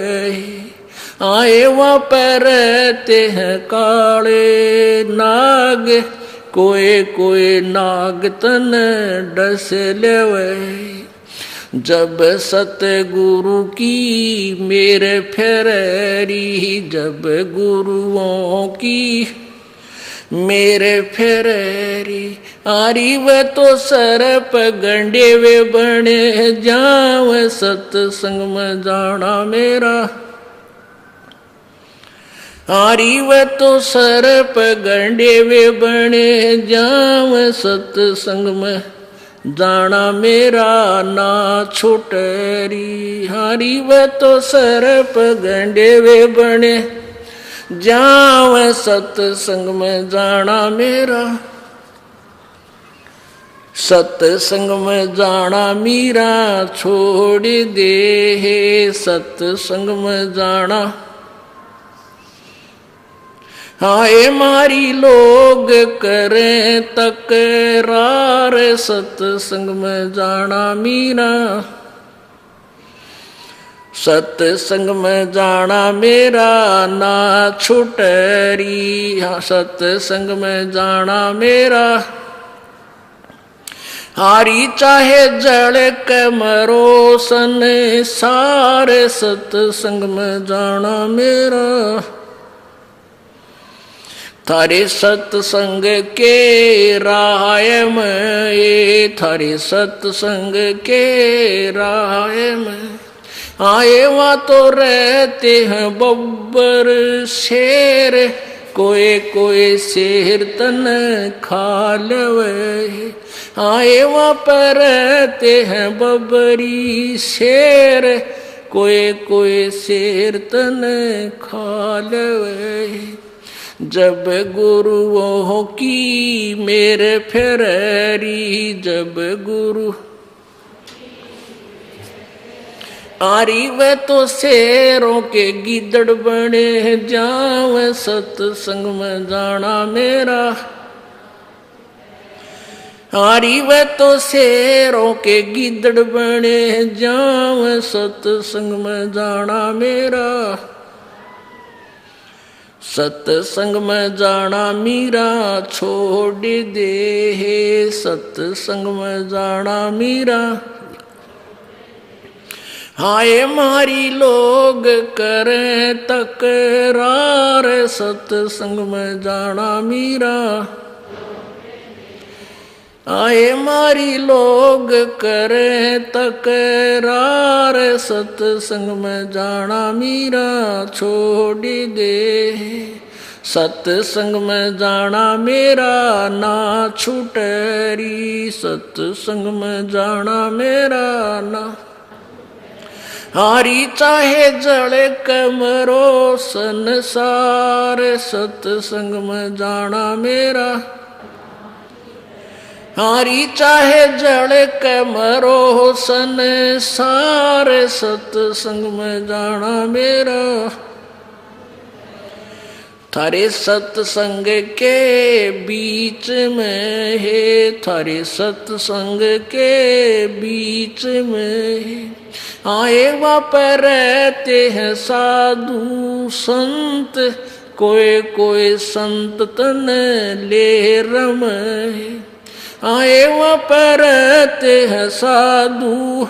आए वहाँ पर रहते हैं काले नाग, कोई कोई नाग तन डस लेवे। जब सतगुरु की मेरे फेरी, जब गुरुओं की मेरे फेरी, आरी वे तो सरप गंडे वे बने जाव, सत्संग में जाना मेरा आरी वे तो सरप गंडे वे बने जाव, सत्संग में जाना मेरा ना छूटरी। हारी वे तो सरप गंडे वे बने जाव, सत्संग में जाना मेरा सत्संग में जाना मीरा छोड़ दे, सत्संग में जाना हाय मारी लोग करें तकरार, सत्संग में जाना मीरा सत्संग में जाना मेरा ना छूटरी। सत्संग में जाना मेरा हारी चाहे जड़ कमरो संसार, सत्संग में जाना मेरा। थारे सत्संग के राह में, थारे सत्संग के राह में आए वहाँ तो रहते हैं बब्बर शेर, कोई कोई शेर तन खा लवे। आए वहाँ पर रहते हैं बब्बरी शेर, कोई कोई शेर तन खा लवे। जब गुरुओं की मेरे फेरी, जब गुरु आरी वे तो शेरों के गिदड़ बने जाव, सत्संग में जाना मेरा आरी वे तो शेरों के गिदड़ बने जाव, सत्संग में जाना मेरा सत्संग में जाना मीरा छोड़ दे, सत्संग में जाना मीरा हाय मारी लोग करें तकरार, सत्संग में जाना मीरा आए मारी लोग करें तकरार, सत्संग में जाना मीरा छोड़ दे। सत्संग में जाना मेरा ना छूटरी, सत्संग में जाना मेरा ना हारी चाहे जड़े कमरो संसार, सत्संग में जाना मेरा। हारी चाहे जड़े कमरो संसार, सत्संग में जाना मेरा। थारे सत्संग के बीच में है, थारे सत्संग के बीच में है, आए वहाँ पर रहते हैं साधु संत, कोई कोई संत तन ले रम है। आए वहाँ पर रहते हैं साधु,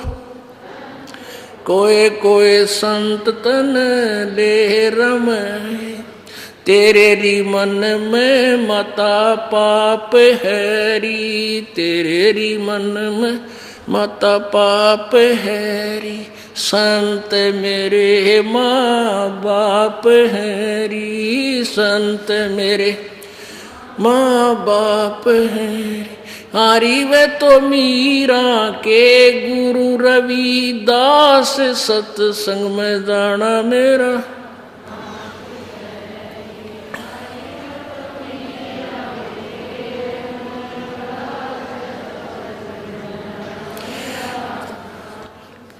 कोई कोई संत तन ले रम है। तेरे री मन में मता पाप हैरी, तेरे री मन में मता पाप हैरी। संत मेरे माँ बाप हैरी, संत मेरे माँ बाप हैरी। हारी वे तो मीरा के गुरु रविदास, सत्संग में जाना मेरा।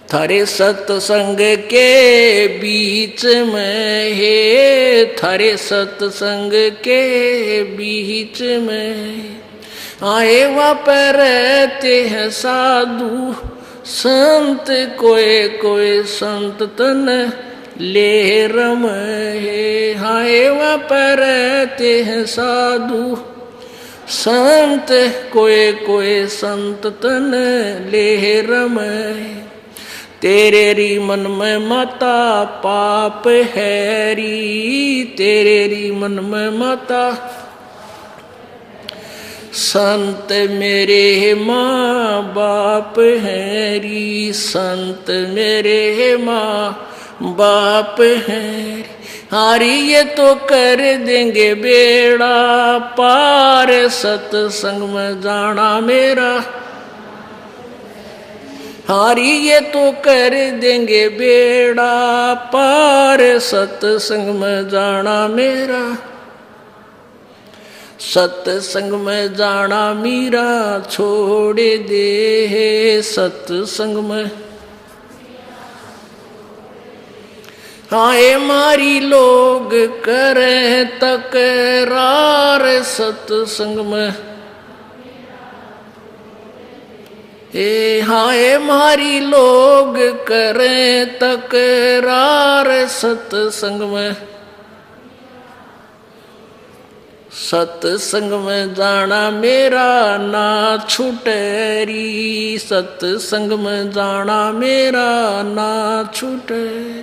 थारे सत्संग के बीच में है, थारे सत्संग के बीच में आए वहाँ पर रहते हैं साधु संत, कोई कोई संत तन ले रम है। आए वहाँ पर रहते हैं साधु संत, कोई कोई संत तन ले रम है। तेरे री मन में मता पाप हैरी, तेरे री मन में मता। संत मेरे माँ बाप हैरी, संत मेरे माँ बाप हैरी। हारी ये तो कर देंगे बेड़ा पार, सत्संग में जाना मेरा। हारी ये तो कर देंगे बेड़ा पार, सत्संग में जाना मेरा। सत्संग में जाना मीरा छोड़ दे, सत्संग में आए मारी लोग करे तकरार, सत्संग में ए हाय मारी लोग करे तकरार, सत्संग में। सत्संग में जाना मेरा ना छूटेरी, सत्संग में जाना मेरा ना छूटेरी।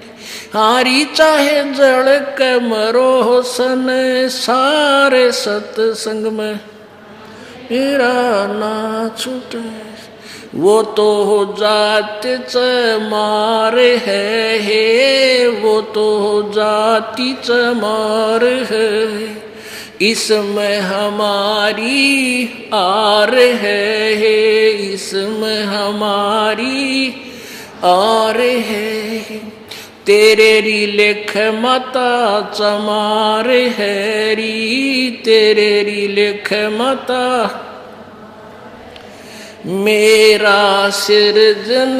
हारी चाहे जड़ के मरो संसार, सत्संग में मेरा ना छूटे। वो तो जात चमार है, वो तो जाति चमार है, इसमें हमारी आर है, इसमें हमारी आर है। तेरे री लेख मता चमार है री, तेरे री लेख मता। मेरा सिरजन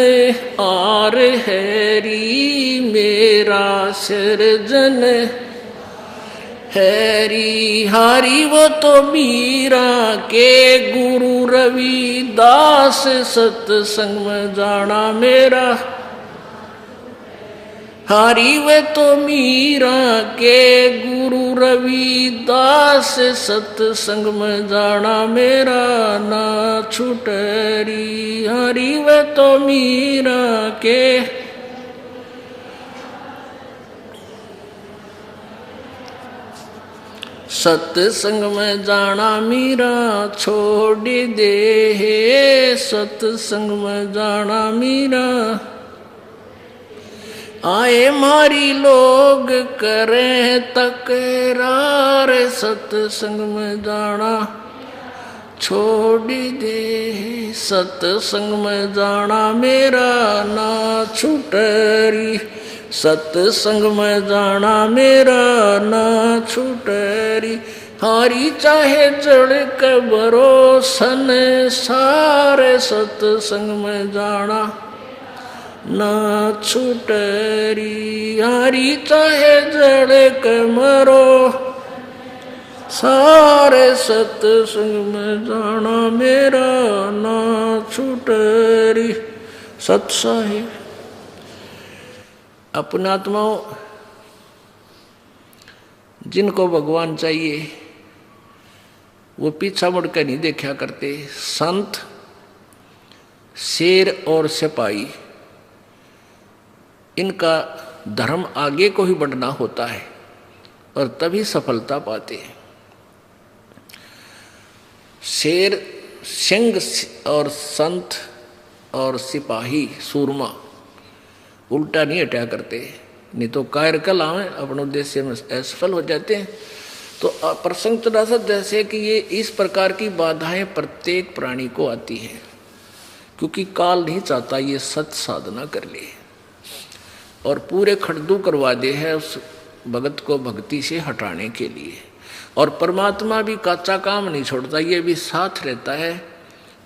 आर है री, मेरा सिरजन हैरी। हारी वो तो मीरा के गुरु रविदास, सत्संग में जाना मेरा। हारी वे तो मीरा के गुरु रविदास, सत्संग में जाना मेरा ना छूटरी। हारी वे तो मीरा के सत्संग में जाना मीरा छोड़ दे, सत्संग में जाना मीरा। आए मारी लोग करें तकरार, सत्संग में जाना छोड़ दे सत्संग में जाना मेरा ना छूटरी, सत्संग में जाना मेरा ना छूटरी, हारी चाहे जड़ के भरोसन सारे, सत्संग में जाना ना छूटरी, हारी चाहे जड़ के मरो सारे, सत्संग में जाना मेरा ना छूटरी। सत्साहिब अपना आत्माओं जिनको भगवान चाहिए वो पीछा मुड़ कर नहीं देखा करते। संत, शेर और सिपाही, इनका धर्म आगे को ही बढ़ना होता है और तभी सफलता पाते हैं। शेर, सिंह और संत और सिपाही सूरमा उल्टा नहीं हटा करते, नहीं तो कायर कल आवे अपने उद्देश्य में असफल हो जाते हैं। तो प्रसंग चला सा जैसे कि ये इस प्रकार की बाधाएं प्रत्येक प्राणी को आती हैं, क्योंकि काल नहीं चाहता ये सच साधना कर ले और पूरे खड़दू करवा दे है उस भगत को भक्ति से हटाने के लिए। और परमात्मा भी काचा काम नहीं छोड़ता, ये भी साथ रहता है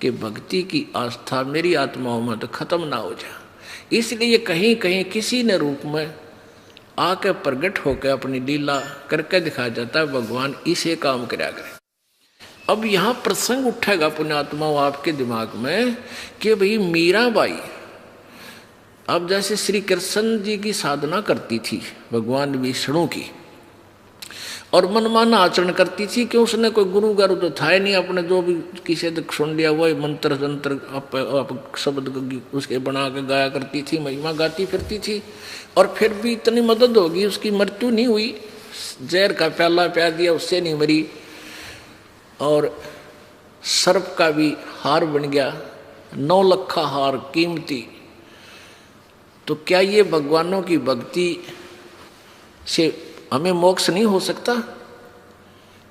कि भक्ति की आस्था मेरी आत्माओं में तो खत्म ना हो जाए। इसलिए कहीं कहीं किसी न रूप में आके प्रगट होकर अपनी लीला करके दिखाया जाता है, भगवान इसे काम करा करे। अब यहाँ प्रसंग उठेगा पुण्यात्माओं आपके दिमाग में कि भाई मीराबाई अब जैसे श्री कृष्ण जी की साधना करती थी भगवान विष्णु की, और मनमाना आचरण करती थी कि उसने कोई गुरु गारू तो था ही नहीं, अपने जो भी किसी तक सुन लिया वही मंत्र तंत्र आप शब्द उसके बना के गाया करती थी, महिमा गाती फिरती थी। और फिर भी इतनी मदद होगी, उसकी मृत्यु नहीं हुई, जहर का प्याला प्यार दिया उससे नहीं मरी, और सर्प का भी हार बन गया, 9 लाख हार कीमती। तो क्या ये भगवानों की भक्ति से हमें मोक्ष नहीं हो सकता?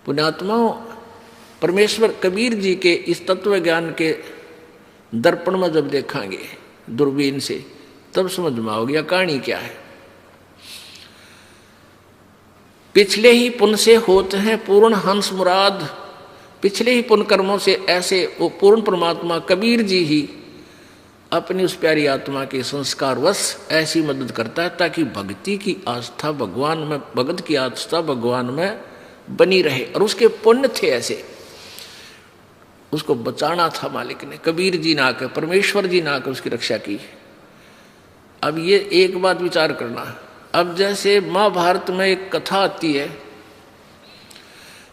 पुण्यात्माओं, परमेश्वर कबीर जी के इस तत्व ज्ञान के दर्पण में जब देखेंगे दूरबीन से तब समझ में आओगे कहानी क्या है। पिछले ही पुण्य से होते हैं पूर्ण हंस मुराद, पिछले ही पुण्य कर्मों से ऐसे वो पूर्ण परमात्मा कबीर जी ही अपनी उस प्यारी आत्मा के संस्कारवश ऐसी मदद करता है ताकि भक्ति की आस्था भगवान में, भगत की आस्था भगवान में बनी रहे। और उसके पुण्य थे ऐसे, उसको बचाना था मालिक ने, कबीर जी ने आकर, परमेश्वर जी ने आकर उसकी रक्षा की। अब ये एक बात विचार करना, अब जैसे महाभारत में एक कथा आती है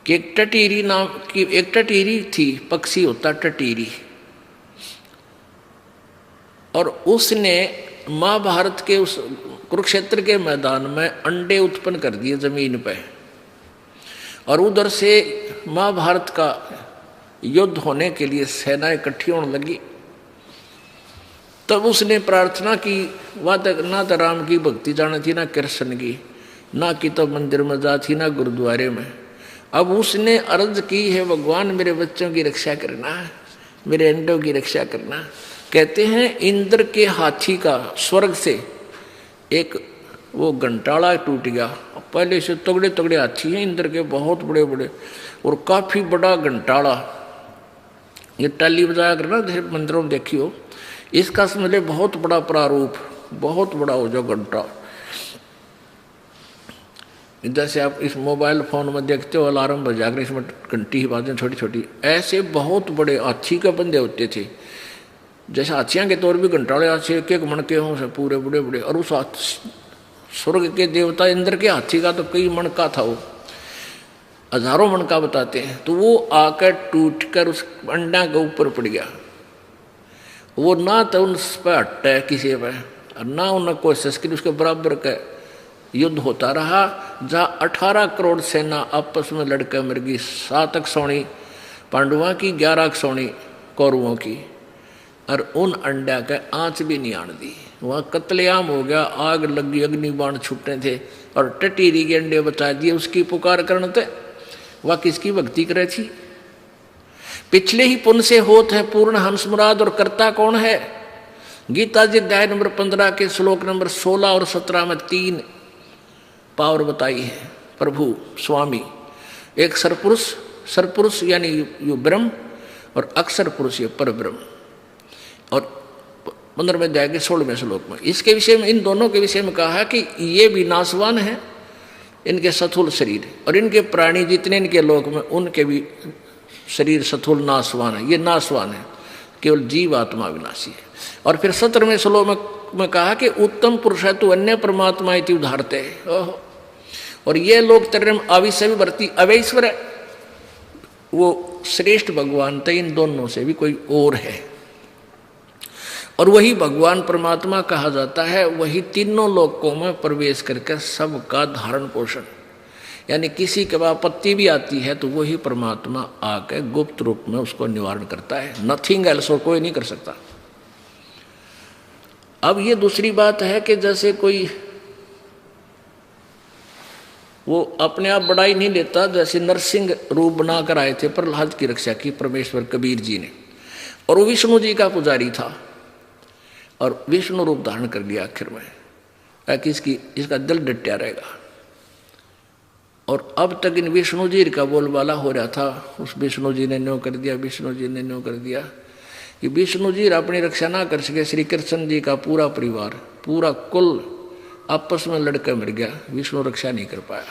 कि एक टटीरी नाम की एक टटीरी थी, पक्षी होता टटीरी, और उसने महाभारत के उस कुरुक्षेत्र के मैदान में अंडे उत्पन्न कर दिए जमीन पे, और उधर से महाभारत का युद्ध होने के लिए सेना इकट्ठी होने लगी। तब उसने प्रार्थना की, वह ना तो राम की भक्ति जाना थी, ना कृष्ण की, ना कि तो मंदिर में जा थी, ना गुरुद्वारे में। अब उसने अर्ज की है भगवान मेरे बच्चों की रक्षा करना, मेरे अंडों की रक्षा करना। कहते हैं इंद्र के हाथी का स्वर्ग से एक वो घंटाड़ा टूट गया। पहले से तगड़े तगड़े हाथी हैं इंद्र के, बहुत बड़े बड़े, और काफी बड़ा घंटाड़ा, ये टाली बजाया करना जैसे मंदिरों में देखी हो, इसका समझे बहुत बड़ा प्रारूप, बहुत बड़ा हो जो घंटा, जैसे आप इस मोबाइल फोन में देखते हो अलार्म बजा कर इसमें घंटी ही बातें छोटी छोटी, ऐसे बहुत बड़े हाथी का बंदे होते थे। जैसे हाथियां के तौर भी घंटाड़े हाथी एक एक मन के हों से पूरे बड़े बड़े, और उस स्वर्ग के देवता इंद्र के हाथी का तो कई मन का था, वो हजारों मन का बताते हैं। तो वो आकर टूट कर उस अंडा के ऊपर पड़ गया। वो ना तो उन पर हटे किसी पर, ना उन कोशिश की, उसके बराबर का युद्ध होता रहा, जहाँ 18 करोड़ सेना आपस में लड़कर मर गई। 7 अक्षौणी पांडवों की, 11 अक्षौणी कौरवों की, और उन अंडा का आंच भी नहीं आने दी। वहाँ कत्लेआम हो गया, आग लगी, अग्नि बाण छूटे थे, और टटीरी के अंडे बचा दिए। उसकी पुकार करने थे, वह किसकी भक्ति करे थी? पिछले ही पुण्य से होत है पूर्ण हंस मुराद, और करता कौन है? गीता जी अध्याय नंबर 15 के श्लोक नंबर 16 और 17 में 3 पावर बताई है प्रभु स्वामी। एक सरपुरुष, सरपुरुष यानी यो ब्रह्म, और अक्षर पुरुष ये पर ब्रह्म। और 15वें अध्याय के 16वें श्लोक में इसके विषय में, इन दोनों के विषय में कहा है कि ये भी नाशवान है, इनके स्थूल शरीर, और इनके प्राणी जितने इनके लोक में उनके भी शरीर स्थूल नाशवान है। ये नाशवान है, केवल जीव आत्मा विनाशी है। और फिर 17वें श्लोक में कहा कि उत्तम पुरुष है तो अन्य परमात्मा इति उदाहरते। और ये लोग तरम अविषय वर्ती अवैश्वर है, वो श्रेष्ठ भगवान थे, इन दोनों से भी कोई और है। और वही भगवान परमात्मा कहा जाता है, वही तीनों लोकों में प्रवेश करके सबका धारण पोषण, यानी किसी के आपत्ति भी आती है तो वही परमात्मा आके गुप्त रूप में उसको निवारण करता है। नथिंग एल्स, और कोई नहीं कर सकता। अब ये दूसरी बात है कि जैसे कोई वो अपने आप बड़ाई नहीं लेता, जैसे नरसिंह रूप बनाकर आए थे प्रहलाद की रक्षा की परमेश्वर कबीर जी ने, और वो विष्णु जी का पुजारी था और विष्णु रूप धारण कर लिया आखिर में, ताकि इसका दिल डटया रहेगा। और अब तक इन विष्णु जी का बोलबाला हो रहा था, उस विष्णु जी ने न्यों कर दिया, विष्णु जी ने न्यों कर दिया, कि विष्णु जी अपनी रक्षा ना कर सके। श्री कृष्ण जी का पूरा परिवार, पूरा कुल आपस में लड़कर मर गया, विष्णु रक्षा नहीं कर पाया।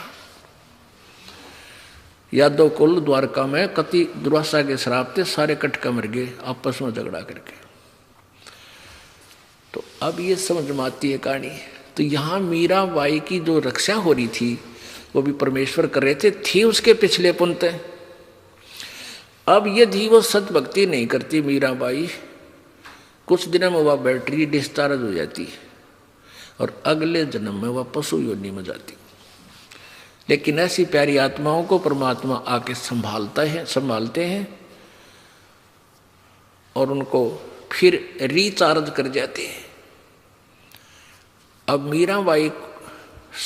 यादव कुल द्वारका में कति दुर्वासा के श्राप थे, सारे कटका मर गए आपस में झगड़ा करके। तो अब ये समझ में आती है कहानी। तो यहाँ मीराबाई की जो रक्षा हो रही थी वो भी परमेश्वर कर रहे थे, थी उसके पिछले पुण्य। अब यदि वो सत भक्ति नहीं करती मीराबाई, कुछ दिनों में वह बैटरी डिस्चार्ज हो जाती और अगले जन्म में वह पशु योनि में जाती। लेकिन ऐसी प्यारी आत्माओं को परमात्मा आके संभालते हैं और उनको फिर रिचार्ज कर जाते हैं। अब मीराबाई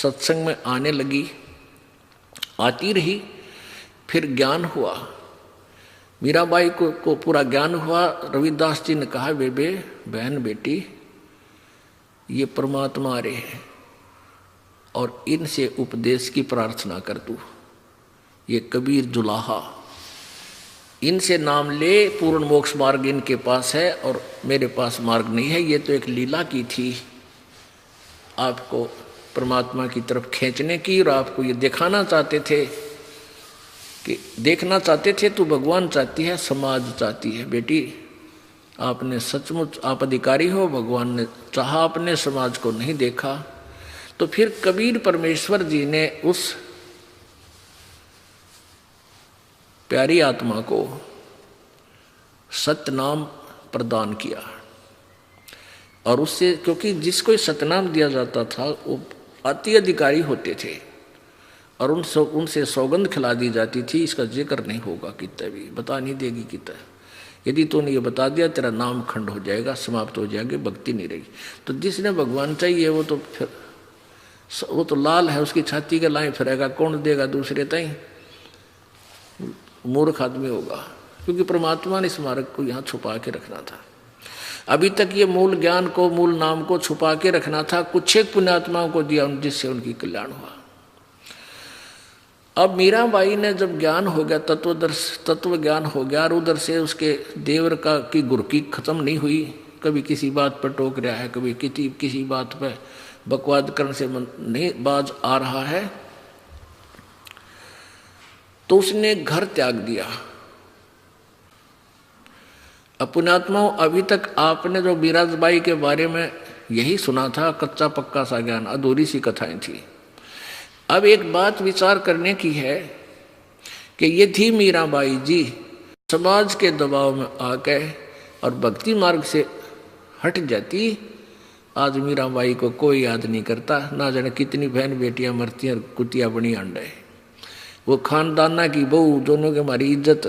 सत्संग में आने लगी, आती रही, फिर ज्ञान हुआ। मीराबाई को पूरा ज्ञान हुआ। रविदास जी ने कहा, बेबे बहन बेटी ये परमात्मा आ रहे हैं और इनसे उपदेश की प्रार्थना कर तू। ये कबीर जुलाहा, इनसे नाम ले, पूर्ण मोक्ष मार्ग इनके पास है और मेरे पास मार्ग नहीं है। ये तो एक लीला की थी आपको परमात्मा की तरफ खींचने की, और आपको ये दिखाना चाहते थे कि देखना चाहते थे तो भगवान चाहती है, समाज चाहती है। बेटी आपने सचमुच आप अधिकारी हो, भगवान ने चाहा अपने समाज को नहीं देखा। तो फिर कबीर परमेश्वर जी ने उस प्यारी आत्मा को सतनाम प्रदान किया, और उससे, क्योंकि जिसको सतनाम दिया जाता था वो अति अधिकारी होते थे और उनसे सौगंध खिला दी जाती थी, इसका जिक्र नहीं होगा कितना भी, बता नहीं देगी कितना। यदि तूने ये बता दिया तेरा नाम खंड हो जाएगा, समाप्त हो जाएगी, भक्ति नहीं रहेगी। तो जिसने भगवान चाहिए वो तो लाल है, उसकी छाती के लाए फिरेगा, कौन देगा दूसरे ताई? मूर्ख आदमी होगा, क्योंकि परमात्मा ने इस मार्ग को यहाँ छुपा के रखना था। अभी तक ये मूल ज्ञान को, मूल नाम को छुपा के रखना था, कुछ एक पुण्यात्माओं को दिया जिससे उनकी कल्याण हुआ। अब मीराबाई ने जब ज्ञान हो गया, तत्व ज्ञान हो गया, और उधर से उसके देवर की गुरकी खत्म नहीं हुई, कभी किसी बात पर टोक रहा है, कभी किसी बात पर बकवाद करने से नहीं बाज आ रहा है, तो उसने घर त्याग दिया। पुण्यात्माओं, अभी तक आपने जो मीराबाई के बारे में यही सुना था, कच्चा पक्का सा ज्ञान, अधूरी सी कथाएं थी। अब एक बात विचार करने की है कि ये थी मीराबाई जी समाज के दबाव में आके और भक्ति मार्ग से हट जाती, आज मीराबाई को कोई याद नहीं करता। ना जाने कितनी बहन बेटियां मरती हैं और कुतिया बनी अंडे। वो खानदाना की बहू, दोनों की हमारी इज्जत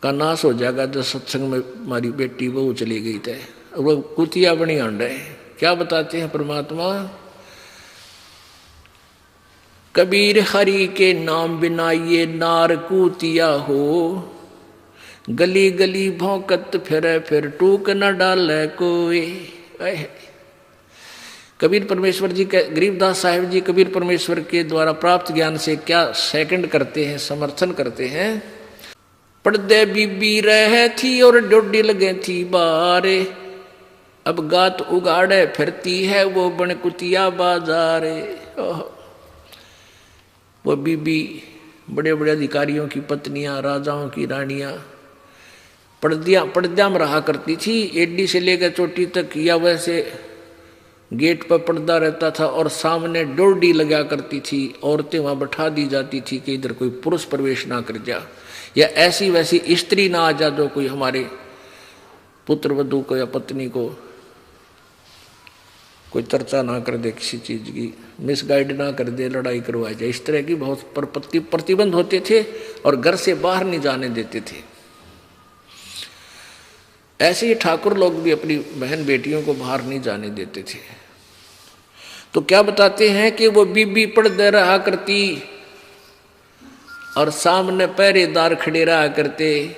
का नाश हो जाएगा। जब सत्संग में हमारी बेटी बहू चली गई थे, वो कुतिया बनी अंडे। क्या बताते हैं परमात्मा? कबीर हरि के नाम बिना ये नार कूतिया हो, गली गली भौंकत फिरे फिर टूक न डाले कोई। कबीर परमेश्वर जी के, गरीबदास साहिब जी कबीर परमेश्वर के द्वारा प्राप्त ज्ञान से क्या सेकंड करते हैं, समर्थन करते हैं। पर्दे बीबी रहे थी और डोडी लगे थी बारे, अब गात उगाड़े फिरती है वो बनकुतिया बाजारे। वो बीबी बड़े बड़े अधिकारियों की पत्नियां, राजाओं की रानियां पर्दा में रहा करती थी, एडी से लेकर चोटी तक, या वैसे गेट पर पर्दा रहता था और सामने डोडी लगा करती थी। औरतें वहां बैठा दी जाती थी कि इधर कोई पुरुष प्रवेश ना कर जा, या ऐसी वैसी स्त्री ना आ जा जो कोई हमारे पुत्र वधू को या पत्नी को कोई चर्चा ना कर दे, किसी चीज की मिसगाइड ना कर दे, लड़ाई करवा जाए। इस तरह की बहुत प्रतिबंध होते थे और घर से बाहर नहीं जाने देते थे। ऐसे ही ठाकुर लोग भी अपनी बहन बेटियों को बाहर नहीं जाने देते थे। तो क्या बताते हैं कि वो बीबी पर्दे रहा करती और सामने पहरेदार खड़े रहा करते,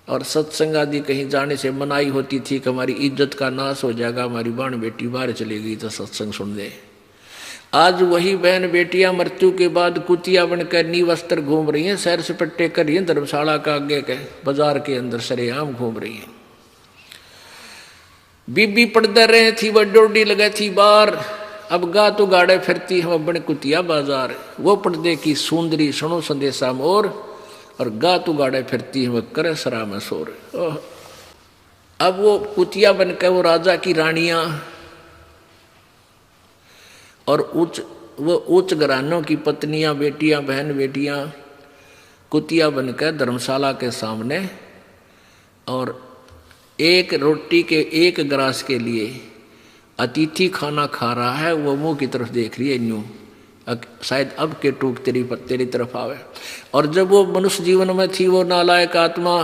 और सत्संग आदि कहीं जाने से मनाही होती थी कि हमारी इज्जत का नाश हो जाएगा, हमारी बहन बेटी बाहर चली गई तो सत्संग सुन दे। आज वही बहन बेटियां मृत्यु के बाद कुतिया बनकर नी वस्त्र घूम रही हैं, सैर सपट्टे कर रही हैं, धर्मशाला का आगे के बाजार के अंदर सरेआम घूम रही हैं। बीबी पर्दे रहे थी वह डोडी लगे थी बार, अब गा तो गाड़े फिरती हम बन कुतिया बाजार। वो पर्दे की सुंदरी सुनो संदेशा मोर, और गा तो गाड़े फिरती है वह करे सरा में शोर। अब वो कुतिया बनकर वो राजा की रानियां और उच्च घरानों की पत्नियां, बेटियां, बहन बेटियां कुतिया बनकर धर्मशाला के सामने, और एक रोटी के एक ग्रास के लिए अतिथि खाना खा रहा है, वो मुंह की तरफ देख रही है, न्यू शायद अब के टूक तेरी तरफ आवे। और जब वो मनुष्य जीवन में थी, वो नालायक आत्मा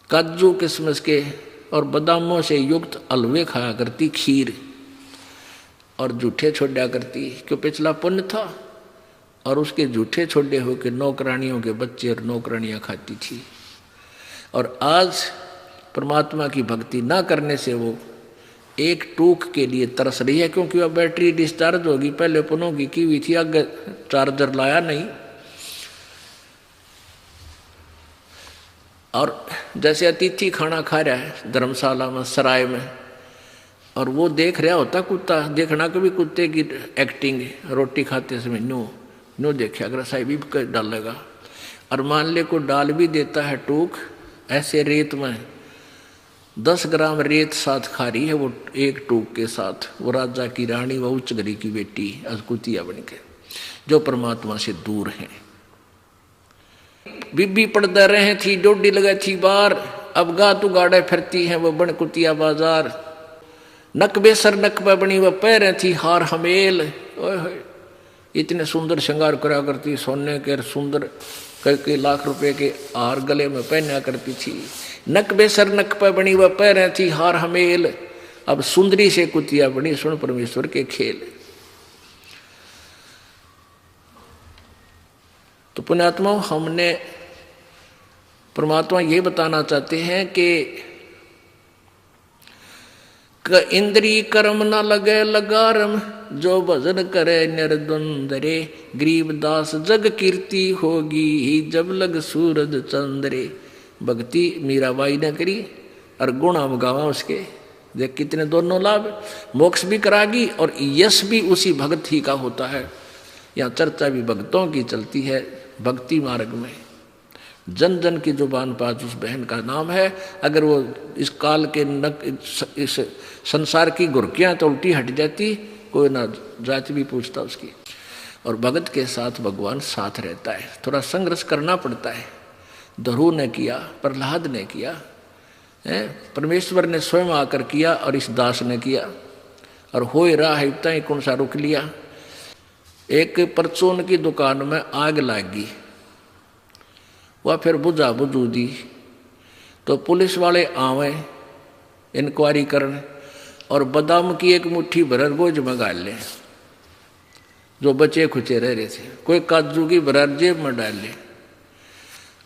काजू किशमिश के और बादामों से युक्त हलवे खाया करती, खीर, और जूठे छोड़ा करती, क्यों पिछला पुण्य था, और उसके जूठे छोड़े होकर नौकरानियों के बच्चे और नौकरानियां खाती थी। और आज परमात्मा की भक्ति ना करने से वो एक टूक के लिए तरस रही है, क्योंकि वह बैटरी डिस्चार्ज होगी, पहले पुनों की हुई थी, आगे चार्जर लाया नहीं। और जैसे अतिथि खाना खा रहा है धर्मशाला में, सराय में, और वो देख रहा होता कुत्ता, देखना कभी कुत्ते की एक्टिंग, रोटी खाते समय नो देखा अगर साहिब भी डालेगा, और मान ले को डाल भी देता है टूक, ऐसे रेत में 10 ग्राम रेत साथ खा रही है वो एक टूक के साथ, वो राजा की रानी, वो उच्च घरी की बेटी कुतिया बन के, जो परमात्मा से दूर है। बीबी पर्दा रहे थी डोडी लगा थी बार, अब गा तू गाड़े फिरती है वो बन कुतिया बाजार। नकबे सर नकबा बनी वह पैर थी हार हमेल, इतने सुंदर श्रृंगार करा करती, सोने के सुंदर कई लाख रुपए के हार गले में पहना करती थी। नकबे सर नकबा बनी वह पैर थी हार हमेल, अब सुंदरी से कुतिया बनी सुन परमेश्वर के खेल। तो पुण्यात्मा, हमने परमात्मा ये बताना चाहते हैं कि इंद्री कर्म न लगे लगारम, जो भजन करे निर्द्वंदरे, गरीबदास जग कीर्ति होगी जब लग सूरज चंद्रे। भक्ति मीराबाई ने करी और गुण हम गावा उसके, देख कितने दोनों लाभ, मोक्ष भी करागी और यश भी उसी भक्त ही का होता है। यहाँ चर्चा भी भक्तों की चलती है भक्ति मार्ग में, जन जन की जुबान पर उस बहन का नाम है। अगर वो इस काल के इस संसार की घुर्कियाँ तो उल्टी हट जाती, कोई ना जाति भी पूछता उसकी। और भगत के साथ भगवान साथ रहता है, थोड़ा संघर्ष करना पड़ता है। ध्रुव ने किया, प्रहलाद ने किया, परमेश्वर ने स्वयं आकर किया और इस दास ने किया, और हो ही रहा है इतना ही कौन सा रुक लिया। एक परचून की दुकान में आग लगी, वह फिर बुझा बुझू दी, तो पुलिस वाले आवे इंक्वायरी करने, और बादाम की एक मुट्ठी भरर बोझ में गाल ले, जो बचे खुचे रह रहे थे, कोई काजू की भरर जेब में डाल ले,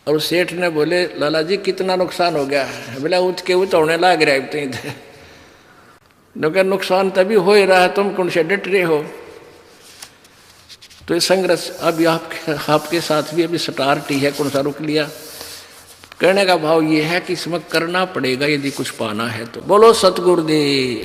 और सेठ ने बोले लाला जी कितना नुकसान हो गया? बोला उठ के होने लग रहा है। नुकसान तभी हो ही रहा है, तुम कौन से डट रहे हो? तो ये संघर्ष अभी आपके साथ भी अभी स्टार्ट ही है, कौन सा रुक लिया? कहने का भाव ये है कि इसमें करना पड़ेगा यदि कुछ पाना है तो। बोलो सतगुरुदेव।